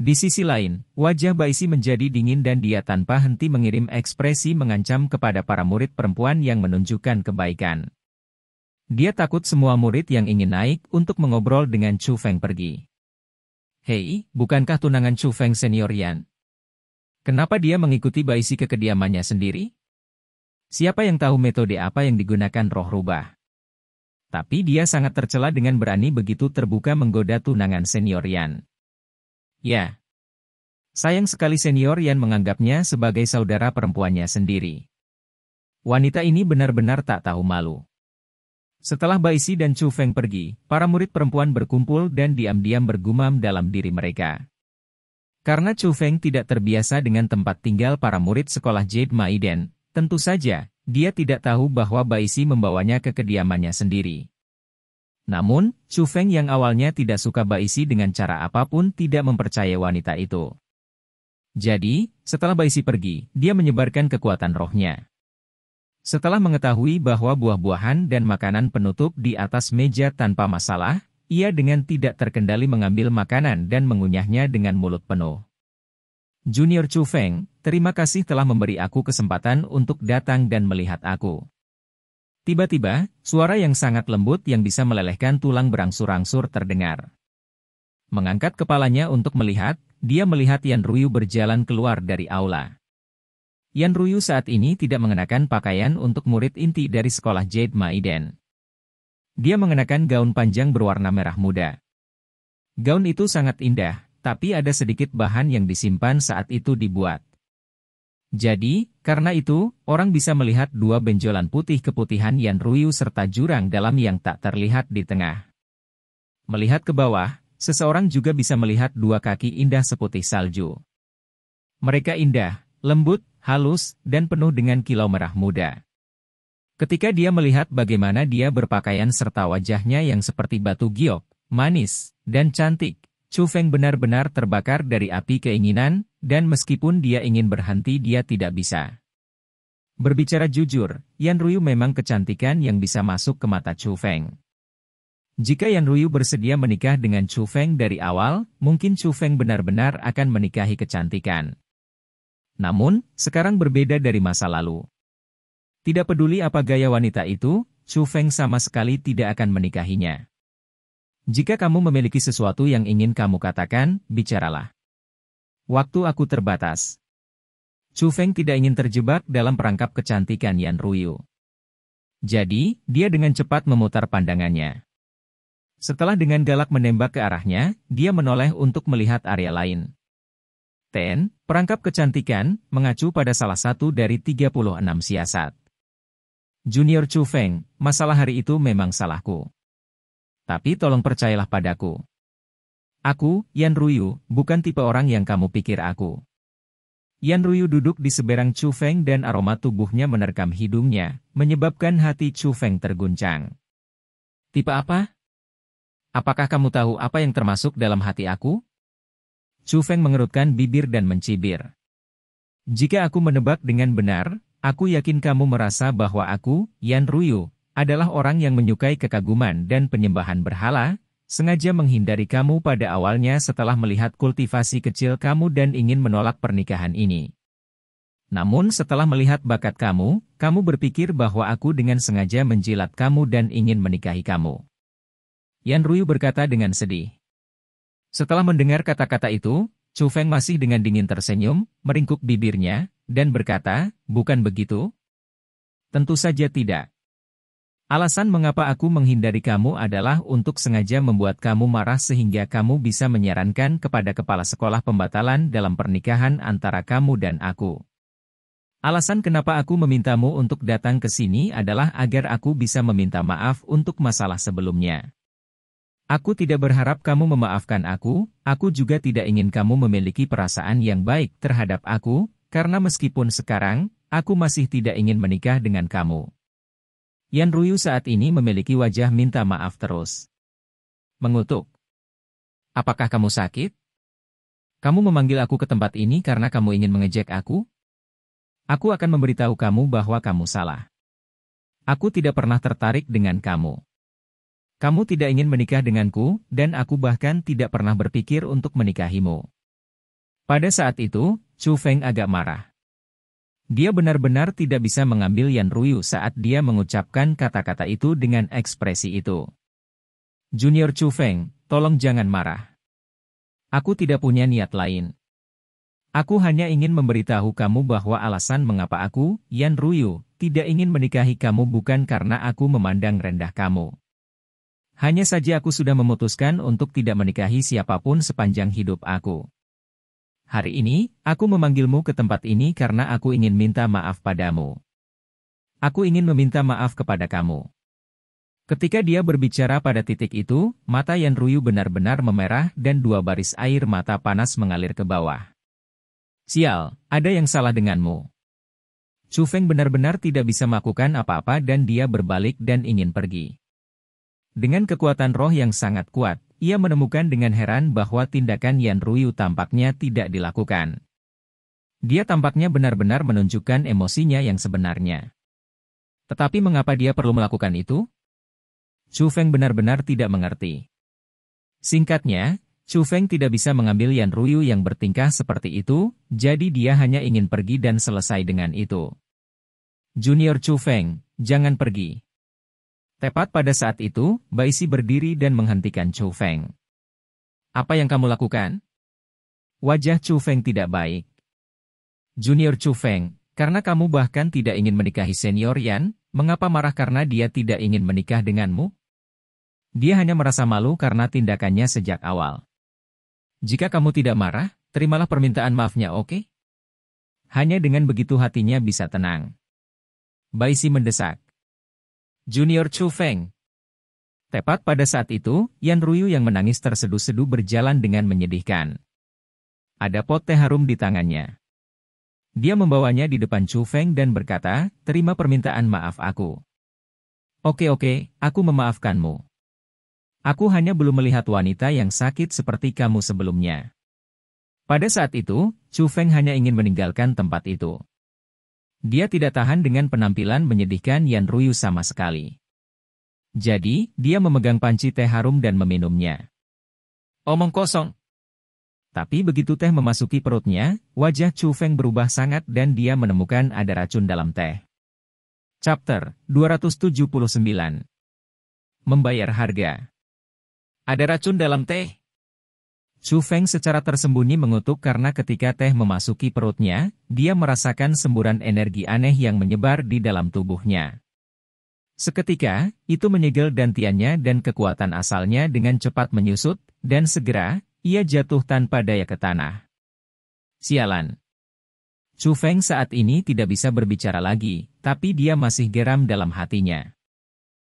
[SPEAKER 1] Di sisi lain, wajah Baishi menjadi dingin dan dia tanpa henti mengirim ekspresi mengancam kepada para murid perempuan yang menunjukkan kebaikan. Dia takut semua murid yang ingin naik untuk mengobrol dengan Chu Feng pergi. Hei, bukankah tunangan Chu Feng Senior Yan? Kenapa dia mengikuti Baishi ke kediamannya sendiri? Siapa yang tahu metode apa yang digunakan roh rubah? Tapi dia sangat tercela dengan berani begitu terbuka menggoda tunangan Senior Yan. Ya. Sayang sekali Senior Yan menganggapnya sebagai saudara perempuannya sendiri. Wanita ini benar-benar tak tahu malu. Setelah Baishi dan Chu Feng pergi, para murid perempuan berkumpul dan diam-diam bergumam dalam diri mereka. Karena Chu Feng tidak terbiasa dengan tempat tinggal para murid sekolah Jade Maiden, tentu saja, dia tidak tahu bahwa Baishi membawanya ke kediamannya sendiri. Namun, Chu Feng yang awalnya tidak suka Baishi dengan cara apapun tidak mempercayai wanita itu. Jadi, setelah Baishi pergi, dia menyebarkan kekuatan rohnya. Setelah mengetahui bahwa buah-buahan dan makanan penutup di atas meja tanpa masalah, ia dengan tidak terkendali mengambil makanan dan mengunyahnya dengan mulut penuh. Junior Chu Feng, terima kasih telah memberi aku kesempatan untuk datang dan melihat aku. Tiba-tiba, suara yang sangat lembut yang bisa melelehkan tulang berangsur-angsur terdengar. Mengangkat kepalanya untuk melihat, dia melihat Yan Ruyu berjalan keluar dari aula. Yan Ruyu saat ini tidak mengenakan pakaian untuk murid inti dari sekolah Jade Maiden. Dia mengenakan gaun panjang berwarna merah muda. Gaun itu sangat indah, tapi ada sedikit bahan yang disimpan saat itu dibuat. Jadi, karena itu, orang bisa melihat dua benjolan putih keputihan Yan Ruyu serta jurang dalam yang tak terlihat di tengah. Melihat ke bawah, seseorang juga bisa melihat dua kaki indah seputih salju. Mereka indah, lembut, halus, dan penuh dengan kilau merah muda. Ketika dia melihat bagaimana dia berpakaian serta wajahnya yang seperti batu giok, manis, dan cantik, Chu Feng benar-benar terbakar dari api keinginan, dan meskipun dia ingin berhenti dia tidak bisa. Berbicara jujur, Yan Ruyu memang kecantikan yang bisa masuk ke mata Chu Feng. Jika Yan Ruyu bersedia menikah dengan Chu Feng dari awal, mungkin Chu Feng benar-benar akan menikahi kecantikan. Namun, sekarang berbeda dari masa lalu. Tidak peduli apa gaya wanita itu, Chu Feng sama sekali tidak akan menikahinya. Jika kamu memiliki sesuatu yang ingin kamu katakan, bicaralah. Waktu aku terbatas. Chu Feng tidak ingin terjebak dalam perangkap kecantikan Yan Ruyu. Jadi, dia dengan cepat memutar pandangannya. Setelah dengan galak menembak ke arahnya, dia menoleh untuk melihat area lain. Perangkap kecantikan, mengacu pada salah satu dari 36 siasat. Junior Chu Feng, masalah hari itu memang salahku. Tapi tolong percayalah padaku. Aku, Yan Ruyu, bukan tipe orang yang kamu pikir aku. Yan Ruyu duduk di seberang Chu Feng dan aroma tubuhnya menerkam hidungnya, menyebabkan hati Chu Feng terguncang. Tipe apa? Apakah kamu tahu apa yang termasuk dalam hati aku? Chu Feng mengerutkan bibir dan mencibir. Jika aku menebak dengan benar, aku yakin kamu merasa bahwa aku, Yan Ruyu, adalah orang yang menyukai kekaguman dan penyembahan berhala, sengaja menghindari kamu pada awalnya setelah melihat kultivasi kecil kamu dan ingin menolak pernikahan ini. Namun setelah melihat bakat kamu berpikir bahwa aku dengan sengaja menjilat kamu dan ingin menikahi kamu. Yan Ruyu berkata dengan sedih. Setelah mendengar kata-kata itu, Chu Feng masih dengan dingin tersenyum, meringkuk bibirnya, dan berkata, bukan begitu? Tentu saja tidak. Alasan mengapa aku menghindari kamu adalah untuk sengaja membuat kamu marah sehingga kamu bisa menyarankan kepada kepala sekolah pembatalan dalam pernikahan antara kamu dan aku. Alasan kenapa aku memintamu untuk datang ke sini adalah agar aku bisa meminta maaf untuk masalah sebelumnya. Aku tidak berharap kamu memaafkan aku juga tidak ingin kamu memiliki perasaan yang baik terhadap aku, karena meskipun sekarang, aku masih tidak ingin menikah dengan kamu. Yan Ruyu saat ini memiliki wajah minta maaf terus. Mengutuk. Apakah kamu sakit? Kamu memanggil aku ke tempat ini karena kamu ingin mengejek aku? Aku akan memberitahu kamu bahwa kamu salah. Aku tidak pernah tertarik dengan kamu. Kamu tidak ingin menikah denganku, dan aku bahkan tidak pernah berpikir untuk menikahimu. Pada saat itu, Chu Feng agak marah. Dia benar-benar tidak bisa mengambil Yan Ruyu saat dia mengucapkan kata-kata itu dengan ekspresi itu. Junior Chu Feng, tolong jangan marah. Aku tidak punya niat lain. Aku hanya ingin memberitahu kamu bahwa alasan mengapa aku, Yan Ruyu, tidak ingin menikahi kamu bukan karena aku memandang rendah kamu. Hanya saja aku sudah memutuskan untuk tidak menikahi siapapun sepanjang hidup aku. Hari ini, aku memanggilmu ke tempat ini karena aku ingin minta maaf padamu. Aku ingin meminta maaf kepada kamu. Ketika dia berbicara pada titik itu, mata Yan Ruyu benar-benar memerah dan dua baris air mata panas mengalir ke bawah. Sial, ada yang salah denganmu. Chu Feng benar-benar tidak bisa melakukan apa-apa dan dia berbalik dan ingin pergi. Dengan kekuatan roh yang sangat kuat, ia menemukan dengan heran bahwa tindakan Yan Ruyu tampaknya tidak dilakukan. Dia tampaknya benar-benar menunjukkan emosinya yang sebenarnya. Tetapi mengapa dia perlu melakukan itu? Chu Feng benar-benar tidak mengerti. Singkatnya, Chu Feng tidak bisa mengambil Yan Ruyu yang bertingkah seperti itu, jadi dia hanya ingin pergi dan selesai dengan itu. Junior Chu Feng, jangan pergi. Tepat pada saat itu, Baisi berdiri dan menghentikan Chu Feng. Apa yang kamu lakukan? Wajah Chu Feng tidak baik. Junior Chu Feng, karena kamu bahkan tidak ingin menikahi senior Yan, mengapa marah karena dia tidak ingin menikah denganmu? Dia hanya merasa malu karena tindakannya sejak awal. Jika kamu tidak marah, terimalah permintaan maafnya, oke? Hanya dengan begitu hatinya bisa tenang. Baisi mendesak. Junior Chu Feng. Tepat pada saat itu, Yan Ruyu yang menangis terseduh-seduh berjalan dengan menyedihkan. Ada pot teh harum di tangannya. Dia membawanya di depan Chu Feng dan berkata, "Terima permintaan maaf aku." Oke, aku memaafkanmu. Aku hanya belum melihat wanita yang sakit seperti kamu sebelumnya." Pada saat itu, Chu Feng hanya ingin meninggalkan tempat itu. Dia tidak tahan dengan penampilan menyedihkan Yan Ruyu sama sekali. Jadi, dia memegang panci teh harum dan meminumnya. Omong kosong. Tapi begitu teh memasuki perutnya, wajah Chu Feng berubah sangat dan dia menemukan ada racun dalam teh. Chapter 279. Membayar harga. Ada racun dalam teh? Chu Feng secara tersembunyi mengutuk karena ketika teh memasuki perutnya, dia merasakan semburan energi aneh yang menyebar di dalam tubuhnya. Seketika, itu menyegel dantiannya dan kekuatan asalnya dengan cepat menyusut, dan segera, ia jatuh tanpa daya ke tanah. Sialan. Chu Feng saat ini tidak bisa berbicara lagi, tapi dia masih geram dalam hatinya.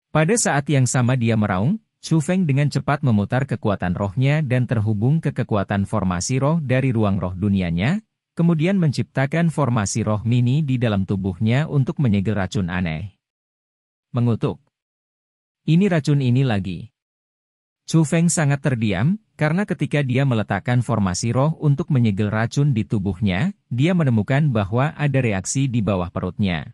[SPEAKER 1] Pada saat yang sama dia meraung, Chu Feng dengan cepat memutar kekuatan rohnya dan terhubung ke kekuatan formasi roh dari ruang roh dunianya, kemudian menciptakan formasi roh mini di dalam tubuhnya untuk menyegel racun aneh. Mengutuk. Ini racun ini lagi. Chu Feng sangat terdiam, karena ketika dia meletakkan formasi roh untuk menyegel racun di tubuhnya, dia menemukan bahwa ada reaksi di bawah perutnya.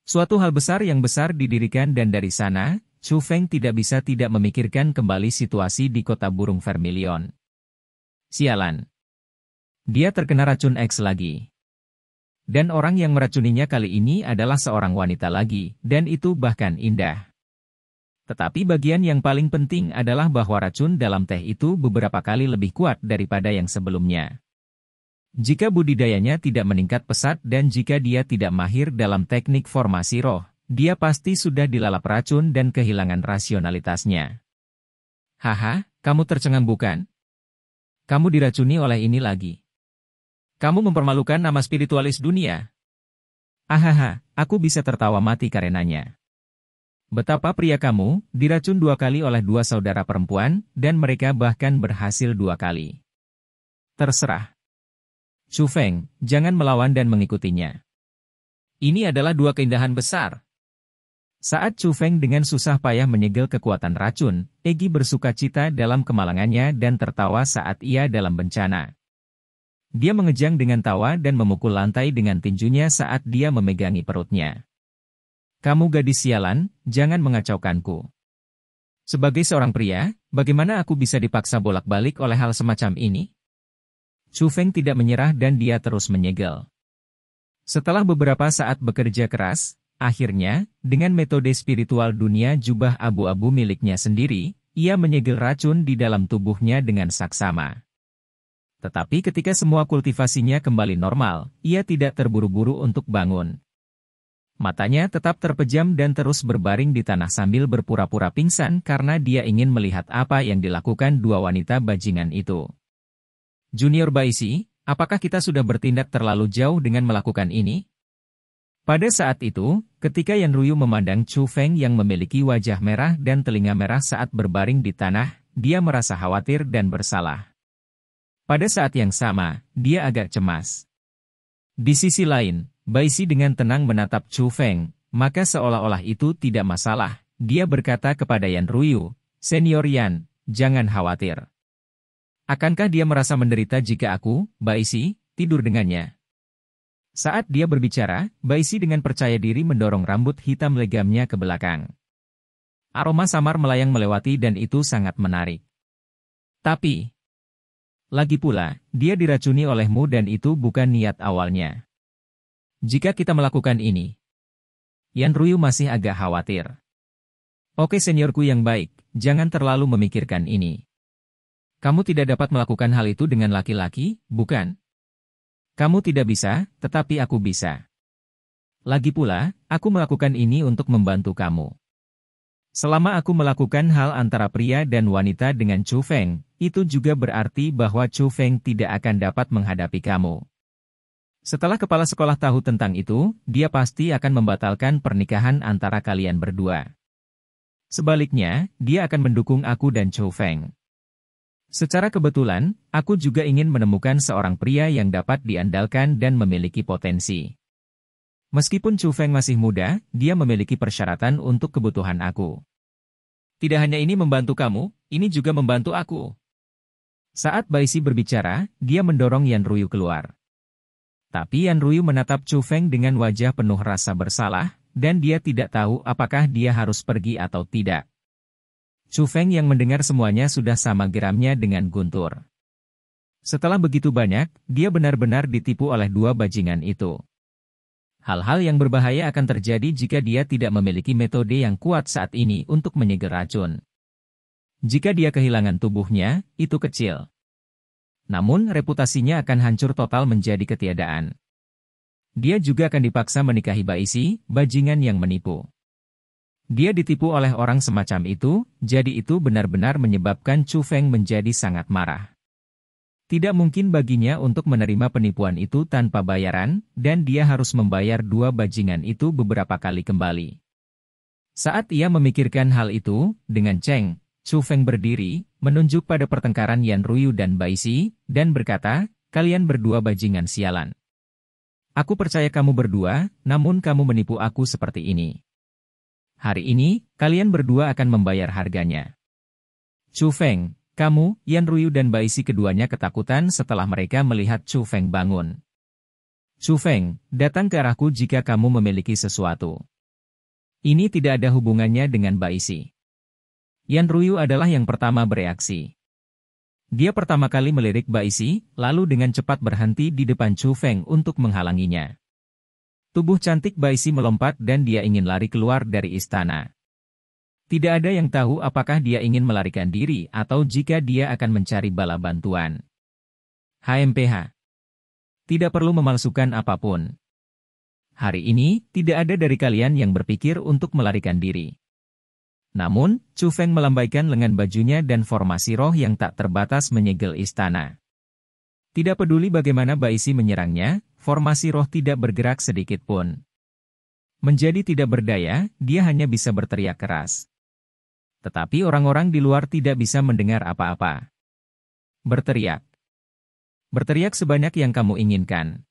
[SPEAKER 1] Suatu hal besar yang besar didirikan dan dari sana, Chu Feng tidak bisa tidak memikirkan kembali situasi di kota burung Vermilion. Sialan. Dia terkena racun X lagi. Dan orang yang meracuninya kali ini adalah seorang wanita lagi, dan itu bahkan indah. Tetapi bagian yang paling penting adalah bahwa racun dalam teh itu beberapa kali lebih kuat daripada yang sebelumnya. Jika budidayanya tidak meningkat pesat dan jika dia tidak mahir dalam teknik formasi roh, dia pasti sudah dilalap racun dan kehilangan rasionalitasnya. Haha, kamu tercengang bukan? Kamu diracuni oleh ini lagi. Kamu mempermalukan nama spiritualis dunia. Ahaha, aku bisa tertawa mati karenanya. Betapa pria kamu, diracun 2 kali oleh 2 saudara perempuan, dan mereka bahkan berhasil 2 kali. Terserah. Chu Feng, jangan melawan dan mengikutinya. Ini adalah 2 keindahan besar. Saat Chu Feng dengan susah payah menyegel kekuatan racun, Egi bersuka cita dalam kemalangannya dan tertawa saat ia dalam bencana. Dia mengejang dengan tawa dan memukul lantai dengan tinjunya saat dia memegangi perutnya. Kamu gadis sialan, jangan mengacaukanku. Sebagai seorang pria, bagaimana aku bisa dipaksa bolak-balik oleh hal semacam ini? Chu Feng tidak menyerah dan dia terus menyegel. Setelah beberapa saat bekerja keras, akhirnya, dengan metode spiritual dunia jubah abu-abu miliknya sendiri, ia menyegel racun di dalam tubuhnya dengan saksama. Tetapi ketika semua kultivasinya kembali normal, ia tidak terburu-buru untuk bangun. Matanya tetap terpejam dan terus berbaring di tanah sambil berpura-pura pingsan karena dia ingin melihat apa yang dilakukan 2 wanita bajingan itu. Junior Baisi, apakah kita sudah bertindak terlalu jauh dengan melakukan ini? Pada saat itu, ketika Yan Ruyu memandang Chu Feng yang memiliki wajah merah dan telinga merah saat berbaring di tanah, dia merasa khawatir dan bersalah. Pada saat yang sama, dia agak cemas. Di sisi lain, Baisi dengan tenang menatap Chu Feng, maka seolah-olah itu tidak masalah. Dia berkata kepada Yan Ruyu, "Senior Yan, jangan khawatir. Akankah dia merasa menderita jika aku, Baisi, tidur dengannya?" Saat dia berbicara, Baisi dengan percaya diri mendorong rambut hitam legamnya ke belakang. Aroma samar melayang melewati dan itu sangat menarik. Tapi, lagi pula, dia diracuni olehmu dan itu bukan niat awalnya. Jika kita melakukan ini, Yan Ruyu masih agak khawatir. Oke seniorku yang baik, jangan terlalu memikirkan ini. Kamu tidak dapat melakukan hal itu dengan laki-laki, bukan? Kamu tidak bisa, tetapi aku bisa. Lagi pula, aku melakukan ini untuk membantu kamu. Selama aku melakukan hal antara pria dan wanita dengan Chu Feng, itu juga berarti bahwa Chu Feng tidak akan dapat menghadapi kamu. Setelah kepala sekolah tahu tentang itu, dia pasti akan membatalkan pernikahan antara kalian berdua. Sebaliknya, dia akan mendukung aku dan Chou Feng. Secara kebetulan, aku juga ingin menemukan seorang pria yang dapat diandalkan dan memiliki potensi. Meskipun Chou Feng masih muda, dia memiliki persyaratan untuk kebutuhan aku. Tidak hanya ini membantu kamu, ini juga membantu aku. Saat Baishi berbicara, dia mendorong Yan Ruyu keluar. Tapi Yan Ruyu menatap Chou Feng dengan wajah penuh rasa bersalah, dan dia tidak tahu apakah dia harus pergi atau tidak. Chou Feng yang mendengar semuanya sudah sama geramnya dengan guntur. Setelah begitu banyak, dia benar-benar ditipu oleh dua bajingan itu. Hal-hal yang berbahaya akan terjadi jika dia tidak memiliki metode yang kuat saat ini untuk menyegel racun. Jika dia kehilangan tubuhnya, itu kecil. Namun reputasinya akan hancur total menjadi ketiadaan. Dia juga akan dipaksa menikahi Baishi, bajingan yang menipu. Dia ditipu oleh orang semacam itu, jadi itu benar-benar menyebabkan Chou Feng menjadi sangat marah. Tidak mungkin baginya untuk menerima penipuan itu tanpa bayaran, dan dia harus membayar dua bajingan itu beberapa kali kembali. Saat ia memikirkan hal itu, dengan Cheng, Chou Feng berdiri, menunjuk pada pertengkaran Yan Ruyu dan Baishi, dan berkata, kalian berdua bajingan sialan. Aku percaya kamu berdua, namun kamu menipu aku seperti ini. Hari ini, kalian berdua akan membayar harganya. Chou Feng, kamu, Yan Ruyu dan Baishi keduanya ketakutan setelah mereka melihat Chou Feng bangun. Chou Feng, datang ke arahku jika kamu memiliki sesuatu. Ini tidak ada hubungannya dengan Baishi. Yan Ruyu adalah yang pertama bereaksi. Dia pertama kali melirik Baishi, lalu dengan cepat berhenti di depan Chou Feng untuk menghalanginya. Tubuh cantik Baishi melompat dan dia ingin lari keluar dari istana. Tidak ada yang tahu apakah dia ingin melarikan diri atau jika dia akan mencari bala bantuan. HMPH. Tidak perlu memalsukan apapun. Hari ini, tidak ada dari kalian yang berpikir untuk melarikan diri. Namun, Chou Feng melambaikan lengan bajunya dan formasi roh yang tak terbatas menyegel istana. Tidak peduli bagaimana Baishi menyerangnya, formasi roh tidak bergerak sedikit pun. Menjadi tidak berdaya, dia hanya bisa berteriak keras. Tetapi orang-orang di luar tidak bisa mendengar apa-apa. Berteriak. Berteriak sebanyak yang kamu inginkan.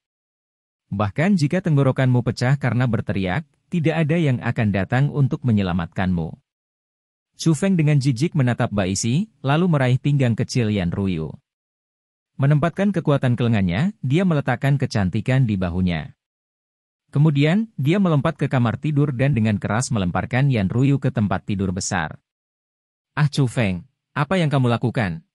[SPEAKER 1] Bahkan jika tenggorokanmu pecah karena berteriak, tidak ada yang akan datang untuk menyelamatkanmu. Chou Feng dengan jijik menatap Baishi, lalu meraih pinggang kecil Yan Ruyu. Menempatkan kekuatan ke lengannya, dia meletakkan kecantikan di bahunya. Kemudian, dia melompat ke kamar tidur dan dengan keras melemparkan Yan Ruyu ke tempat tidur besar. Ah Chou Feng, apa yang kamu lakukan?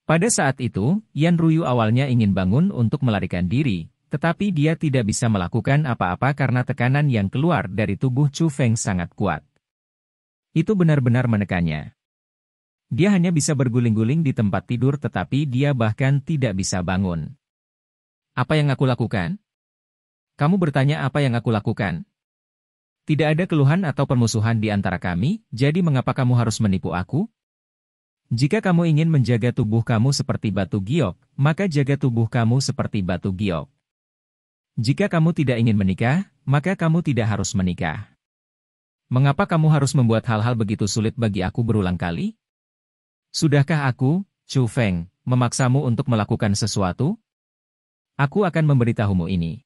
[SPEAKER 1] Pada saat itu, Yan Ruyu awalnya ingin bangun untuk melarikan diri, tetapi dia tidak bisa melakukan apa-apa karena tekanan yang keluar dari tubuh Chou Feng sangat kuat. Itu benar-benar menekannya. Dia hanya bisa berguling-guling di tempat tidur tetapi dia bahkan tidak bisa bangun. Apa yang aku lakukan? Kamu bertanya apa yang aku lakukan? Tidak ada keluhan atau permusuhan di antara kami, jadi mengapa kamu harus menipu aku? Jika kamu ingin menjaga tubuh kamu seperti batu giok, maka jaga tubuh kamu seperti batu giok. Jika kamu tidak ingin menikah, maka kamu tidak harus menikah. Mengapa kamu harus membuat hal-hal begitu sulit bagi aku berulang kali? Sudahkah aku, Chou Feng, memaksamu untuk melakukan sesuatu? Aku akan memberitahumu ini.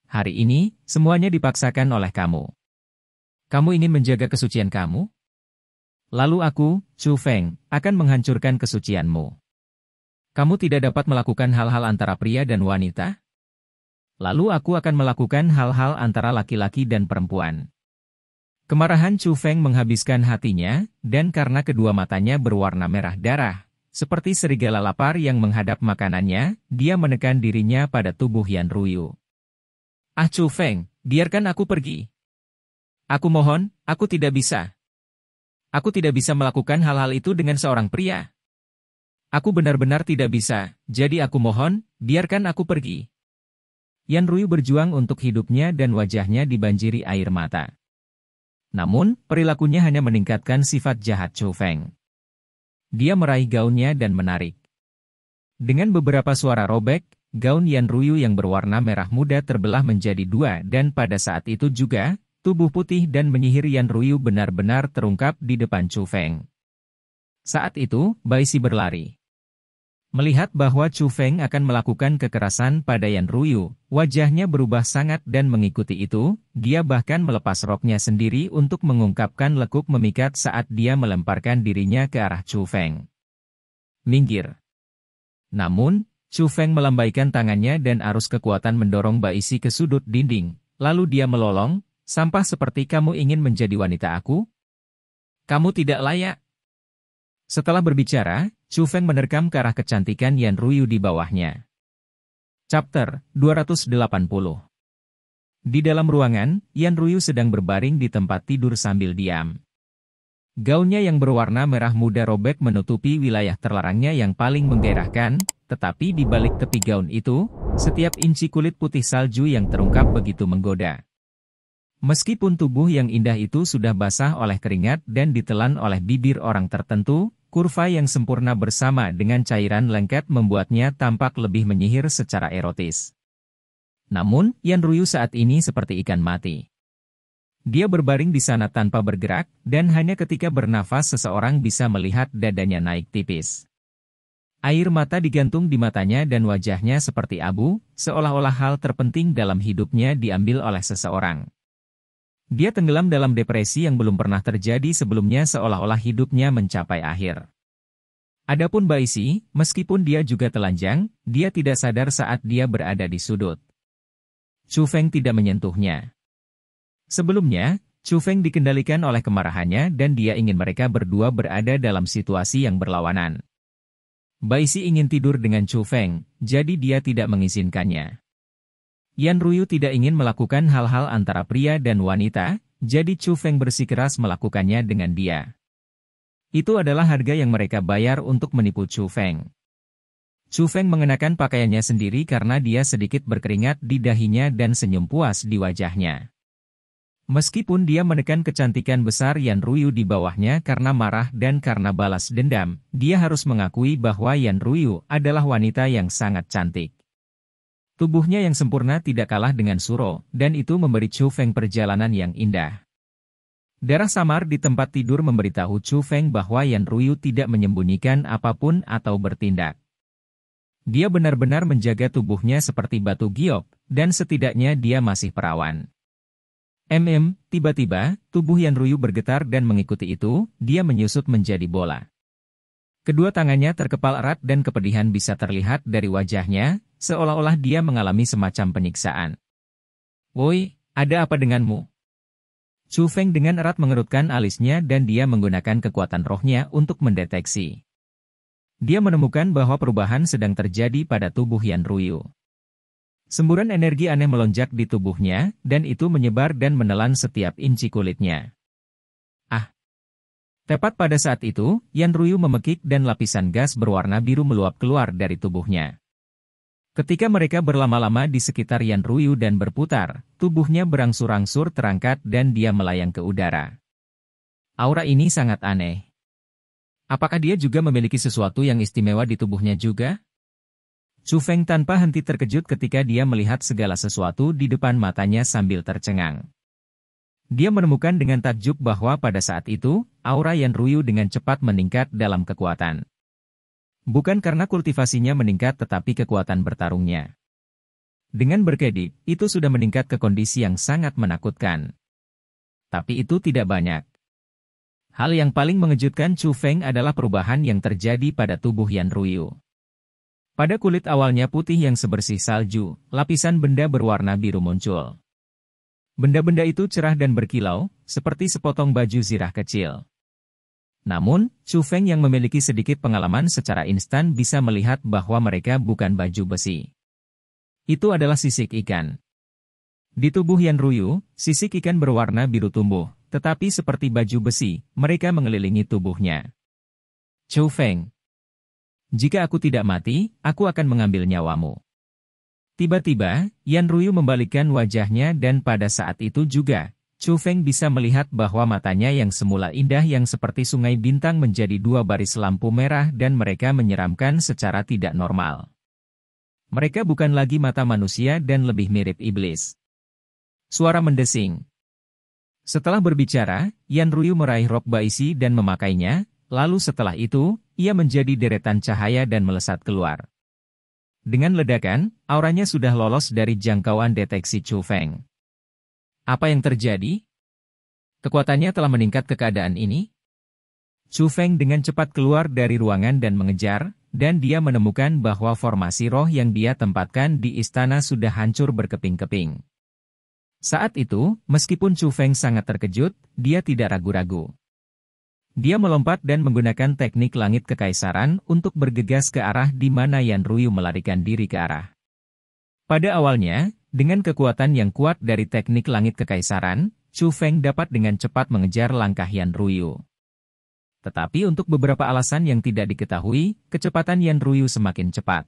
[SPEAKER 1] Hari ini, semuanya dipaksakan oleh kamu. Kamu ingin menjaga kesucian kamu? Lalu aku, Chou Feng, akan menghancurkan kesucianmu. Kamu tidak dapat melakukan hal-hal antara pria dan wanita? Lalu aku akan melakukan hal-hal antara laki-laki dan perempuan. Kemarahan Chou Feng menghabiskan hatinya, dan karena kedua matanya berwarna merah darah, seperti serigala lapar yang menghadap makanannya, dia menekan dirinya pada tubuh Yan Ruyu. Ah Chou Feng, biarkan aku pergi. Aku mohon, aku tidak bisa. Aku tidak bisa melakukan hal-hal itu dengan seorang pria. Aku benar-benar tidak bisa, jadi aku mohon, biarkan aku pergi. Yan Ruyu berjuang untuk hidupnya dan wajahnya dibanjiri air mata. Namun, perilakunya hanya meningkatkan sifat jahat Chou Feng. Dia meraih gaunnya dan menarik. Dengan beberapa suara robek, gaun Yan Ruyu yang berwarna merah muda terbelah menjadi dua dan pada saat itu juga, Tubuh putih dan menyihir Yan Ruyu benar-benar terungkap di depan Chu Feng. Saat itu, Bai Si berlari. Melihat bahwa Chu Feng akan melakukan kekerasan pada Yan Ruyu, wajahnya berubah sangat dan mengikuti itu, dia bahkan melepas roknya sendiri untuk mengungkapkan lekuk memikat saat dia melemparkan dirinya ke arah Chu Feng. Minggir. Namun, Chu Feng melambaikan tangannya dan arus kekuatan mendorong Bai Si ke sudut dinding, lalu dia melolong, "Sampah seperti kamu ingin menjadi wanita aku? Kamu tidak layak." Setelah berbicara, Chu Feng menerkam ke arah kecantikan Yan Ruyu di bawahnya. Chapter 280. Di dalam ruangan, Yan Ruyu sedang berbaring di tempat tidur sambil diam. Gaunnya yang berwarna merah muda robek menutupi wilayah terlarangnya yang paling menggairahkan, tetapi di balik tepi gaun itu, setiap inci kulit putih salju yang terungkap begitu menggoda. Meskipun tubuh yang indah itu sudah basah oleh keringat dan ditelan oleh bibir orang tertentu, kurva yang sempurna bersama dengan cairan lengket membuatnya tampak lebih menyihir secara erotis. Namun, Yan Ruyu saat ini seperti ikan mati. Dia berbaring di sana tanpa bergerak, dan hanya ketika bernafas seseorang bisa melihat dadanya naik tipis. Air mata digantung di matanya dan wajahnya seperti abu, seolah-olah hal terpenting dalam hidupnya diambil oleh seseorang. Dia tenggelam dalam depresi yang belum pernah terjadi sebelumnya seolah-olah hidupnya mencapai akhir. Adapun Bai Si, meskipun dia juga telanjang, dia tidak sadar saat dia berada di sudut. Chu Feng tidak menyentuhnya. Sebelumnya, Chu Feng dikendalikan oleh kemarahannya dan dia ingin mereka berdua berada dalam situasi yang berlawanan. Bai Si ingin tidur dengan Chu Feng, jadi dia tidak mengizinkannya. Yan Ruyu tidak ingin melakukan hal-hal antara pria dan wanita, jadi Chu Feng bersikeras melakukannya dengan dia. Itu adalah harga yang mereka bayar untuk menipu Chu Feng. Chu Feng mengenakan pakaiannya sendiri karena dia sedikit berkeringat di dahinya dan senyum puas di wajahnya. Meskipun dia menekan kecantikan besar Yan Ruyu di bawahnya karena marah dan karena balas dendam, dia harus mengakui bahwa Yan Ruyu adalah wanita yang sangat cantik. Tubuhnya yang sempurna tidak kalah dengan Suro, dan itu memberi Chu Feng perjalanan yang indah. Darah samar di tempat tidur memberitahu Chu Feng bahwa Yan Ruyu tidak menyembunyikan apapun atau bertindak. Dia benar-benar menjaga tubuhnya seperti batu giok, dan setidaknya dia masih perawan. Tiba-tiba, tubuh Yan Ruyu bergetar dan mengikuti itu, dia menyusut menjadi bola. Kedua tangannya terkepal erat dan kepedihan bisa terlihat dari wajahnya, seolah-olah dia mengalami semacam penyiksaan. "Woi, ada apa denganmu?" Chu Feng dengan erat mengerutkan alisnya dan dia menggunakan kekuatan rohnya untuk mendeteksi. Dia menemukan bahwa perubahan sedang terjadi pada tubuh Yan Ruyu. Semburan energi aneh melonjak di tubuhnya, dan itu menyebar dan menelan setiap inci kulitnya. Tepat pada saat itu, Yan Ruyu memekik dan lapisan gas berwarna biru meluap keluar dari tubuhnya. Ketika mereka berlama-lama di sekitar Yan Ruyu dan berputar, tubuhnya berangsur-angsur terangkat dan dia melayang ke udara. Aura ini sangat aneh. Apakah dia juga memiliki sesuatu yang istimewa di tubuhnya juga? Chu Feng tanpa henti terkejut ketika dia melihat segala sesuatu di depan matanya sambil tercengang. Dia menemukan dengan takjub bahwa pada saat itu, aura Yan Ruyu dengan cepat meningkat dalam kekuatan. Bukan karena kultivasinya meningkat tetapi kekuatan bertarungnya. Dengan berkedip, itu sudah meningkat ke kondisi yang sangat menakutkan. Tapi itu tidak banyak. Hal yang paling mengejutkan Chu Feng adalah perubahan yang terjadi pada tubuh Yan Ruyu. Pada kulit awalnya putih yang sebersih salju, lapisan benda berwarna biru muncul. Benda-benda itu cerah dan berkilau, seperti sepotong baju zirah kecil. Namun, Chu Feng yang memiliki sedikit pengalaman secara instan bisa melihat bahwa mereka bukan baju besi. Itu adalah sisik ikan. Di tubuh Yan Ruyu, sisik ikan berwarna biru tumbuh, tetapi seperti baju besi, mereka mengelilingi tubuhnya. Chu Feng, jika aku tidak mati, aku akan mengambil nyawamu. Tiba-tiba, Yan Ruyu membalikkan wajahnya dan pada saat itu juga, Chu Feng bisa melihat bahwa matanya yang semula indah yang seperti sungai bintang menjadi dua baris lampu merah dan mereka menyeramkan secara tidak normal. Mereka bukan lagi mata manusia dan lebih mirip iblis. Suara mendesing. Setelah berbicara, Yan Ruyu meraih rok Baisi dan memakainya, lalu setelah itu, ia menjadi deretan cahaya dan melesat keluar. Dengan ledakan, auranya sudah lolos dari jangkauan deteksi Chu Feng. Apa yang terjadi? Kekuatannya telah meningkat ke keadaan ini? Chu Feng dengan cepat keluar dari ruangan dan mengejar, dan dia menemukan bahwa formasi roh yang dia tempatkan di istana sudah hancur berkeping-keping. Saat itu, meskipun Chu Feng sangat terkejut, dia tidak ragu-ragu. Dia melompat dan menggunakan teknik langit kekaisaran untuk bergegas ke arah di mana Yan Ruyu melarikan diri ke arah. Pada awalnya, dengan kekuatan yang kuat dari teknik langit kekaisaran, Chu Feng dapat dengan cepat mengejar langkah Yan Ruyu. Tetapi untuk beberapa alasan yang tidak diketahui, kecepatan Yan Ruyu semakin cepat.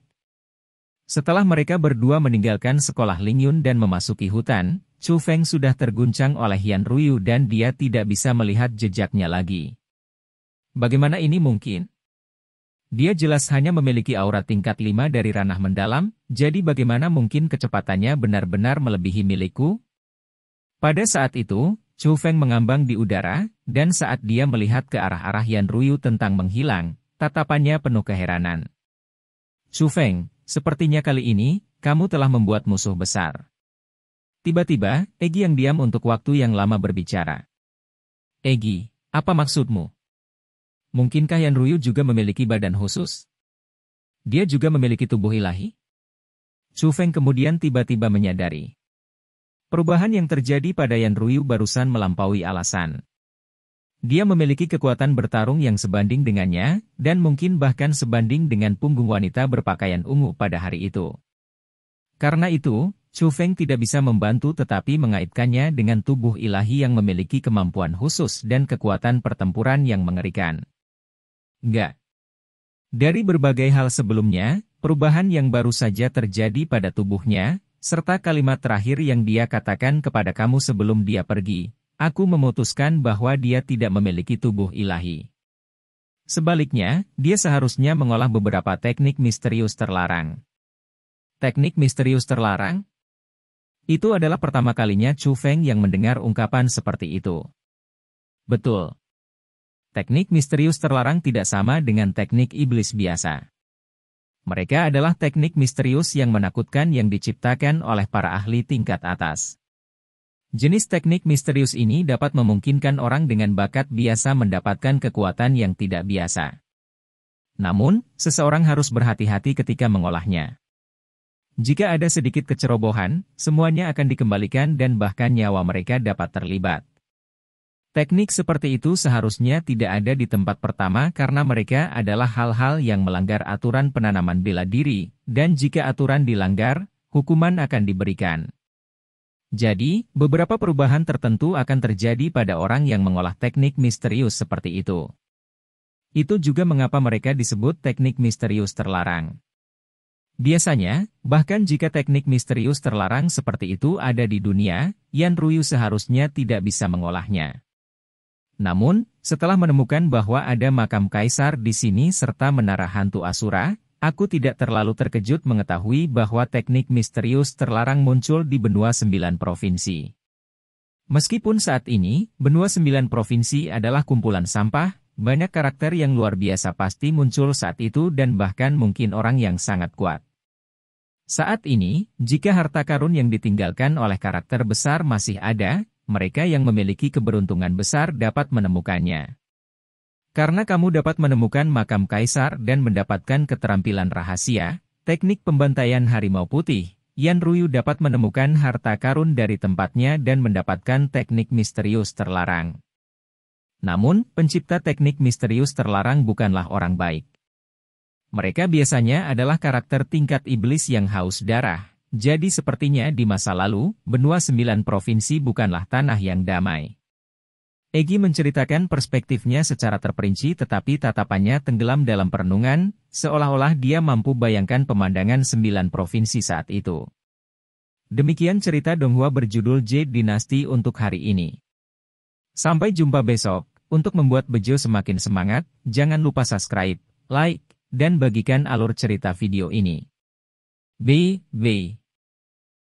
[SPEAKER 1] Setelah mereka berdua meninggalkan sekolah Lingyun dan memasuki hutan, Chu Feng sudah terguncang oleh Yan Ruyu dan dia tidak bisa melihat jejaknya lagi. Bagaimana ini mungkin? Dia jelas hanya memiliki aura tingkat 5 dari ranah mendalam, jadi bagaimana mungkin kecepatannya benar-benar melebihi milikku? Pada saat itu, Chu Feng mengambang di udara, dan saat dia melihat ke arah-arah Yan Ruyu tentang menghilang, tatapannya penuh keheranan. Chu Feng, sepertinya kali ini, kamu telah membuat musuh besar. Tiba-tiba, Egi yang diam untuk waktu yang lama berbicara. Egi, apa maksudmu? Mungkinkah Yan Ruyu juga memiliki badan khusus? Dia juga memiliki tubuh ilahi? Chu Feng kemudian tiba-tiba menyadari. Perubahan yang terjadi pada Yan Ruyu barusan melampaui alasan. Dia memiliki kekuatan bertarung yang sebanding dengannya, dan mungkin bahkan sebanding dengan punggung wanita berpakaian ungu pada hari itu. Karena itu, Chu Feng tidak bisa membantu tetapi mengaitkannya dengan tubuh ilahi yang memiliki kemampuan khusus dan kekuatan pertempuran yang mengerikan. Enggak. Dari berbagai hal sebelumnya, perubahan yang baru saja terjadi pada tubuhnya, serta kalimat terakhir yang dia katakan kepada kamu sebelum dia pergi, aku memutuskan bahwa dia tidak memiliki tubuh ilahi. Sebaliknya, dia seharusnya mengolah beberapa teknik misterius terlarang. Teknik misterius terlarang? Itu adalah pertama kalinya Chu Feng yang mendengar ungkapan seperti itu. Betul. Teknik misterius terlarang tidak sama dengan teknik iblis biasa. Mereka adalah teknik misterius yang menakutkan yang diciptakan oleh para ahli tingkat atas. Jenis teknik misterius ini dapat memungkinkan orang dengan bakat biasa mendapatkan kekuatan yang tidak biasa. Namun, seseorang harus berhati-hati ketika mengolahnya. Jika ada sedikit kecerobohan, semuanya akan dikembalikan dan bahkan nyawa mereka dapat terlibat. Teknik seperti itu seharusnya tidak ada di tempat pertama karena mereka adalah hal-hal yang melanggar aturan penanaman bela diri, dan jika aturan dilanggar, hukuman akan diberikan. Jadi, beberapa perubahan tertentu akan terjadi pada orang yang mengolah teknik misterius seperti itu. Itu juga mengapa mereka disebut teknik misterius terlarang. Biasanya, bahkan jika teknik misterius terlarang seperti itu ada di dunia, Yan Ruyu seharusnya tidak bisa mengolahnya. Namun, setelah menemukan bahwa ada makam kaisar di sini serta menara hantu Asura, aku tidak terlalu terkejut mengetahui bahwa teknik misterius terlarang muncul di benua 9 provinsi. Meskipun saat ini, benua 9 provinsi adalah kumpulan sampah, banyak karakter yang luar biasa pasti muncul saat itu dan bahkan mungkin orang yang sangat kuat. Saat ini, jika harta karun yang ditinggalkan oleh karakter besar masih ada, mereka yang memiliki keberuntungan besar dapat menemukannya. Karena kamu dapat menemukan makam kaisar dan mendapatkan keterampilan rahasia, teknik pembantaian harimau putih, Yan Ruyu dapat menemukan harta karun dari tempatnya dan mendapatkan teknik misterius terlarang. Namun, pencipta teknik misterius terlarang bukanlah orang baik. Mereka biasanya adalah karakter tingkat iblis yang haus darah. Jadi sepertinya di masa lalu, benua 9 provinsi bukanlah tanah yang damai. Egi menceritakan perspektifnya secara terperinci tetapi tatapannya tenggelam dalam perenungan, seolah-olah dia mampu bayangkan pemandangan 9 provinsi saat itu. Demikian cerita Donghua berjudul Jade Dynasty untuk hari ini. Sampai jumpa besok. Untuk membuat Bejo semakin semangat, jangan lupa subscribe, like, dan bagikan alur cerita video ini. B.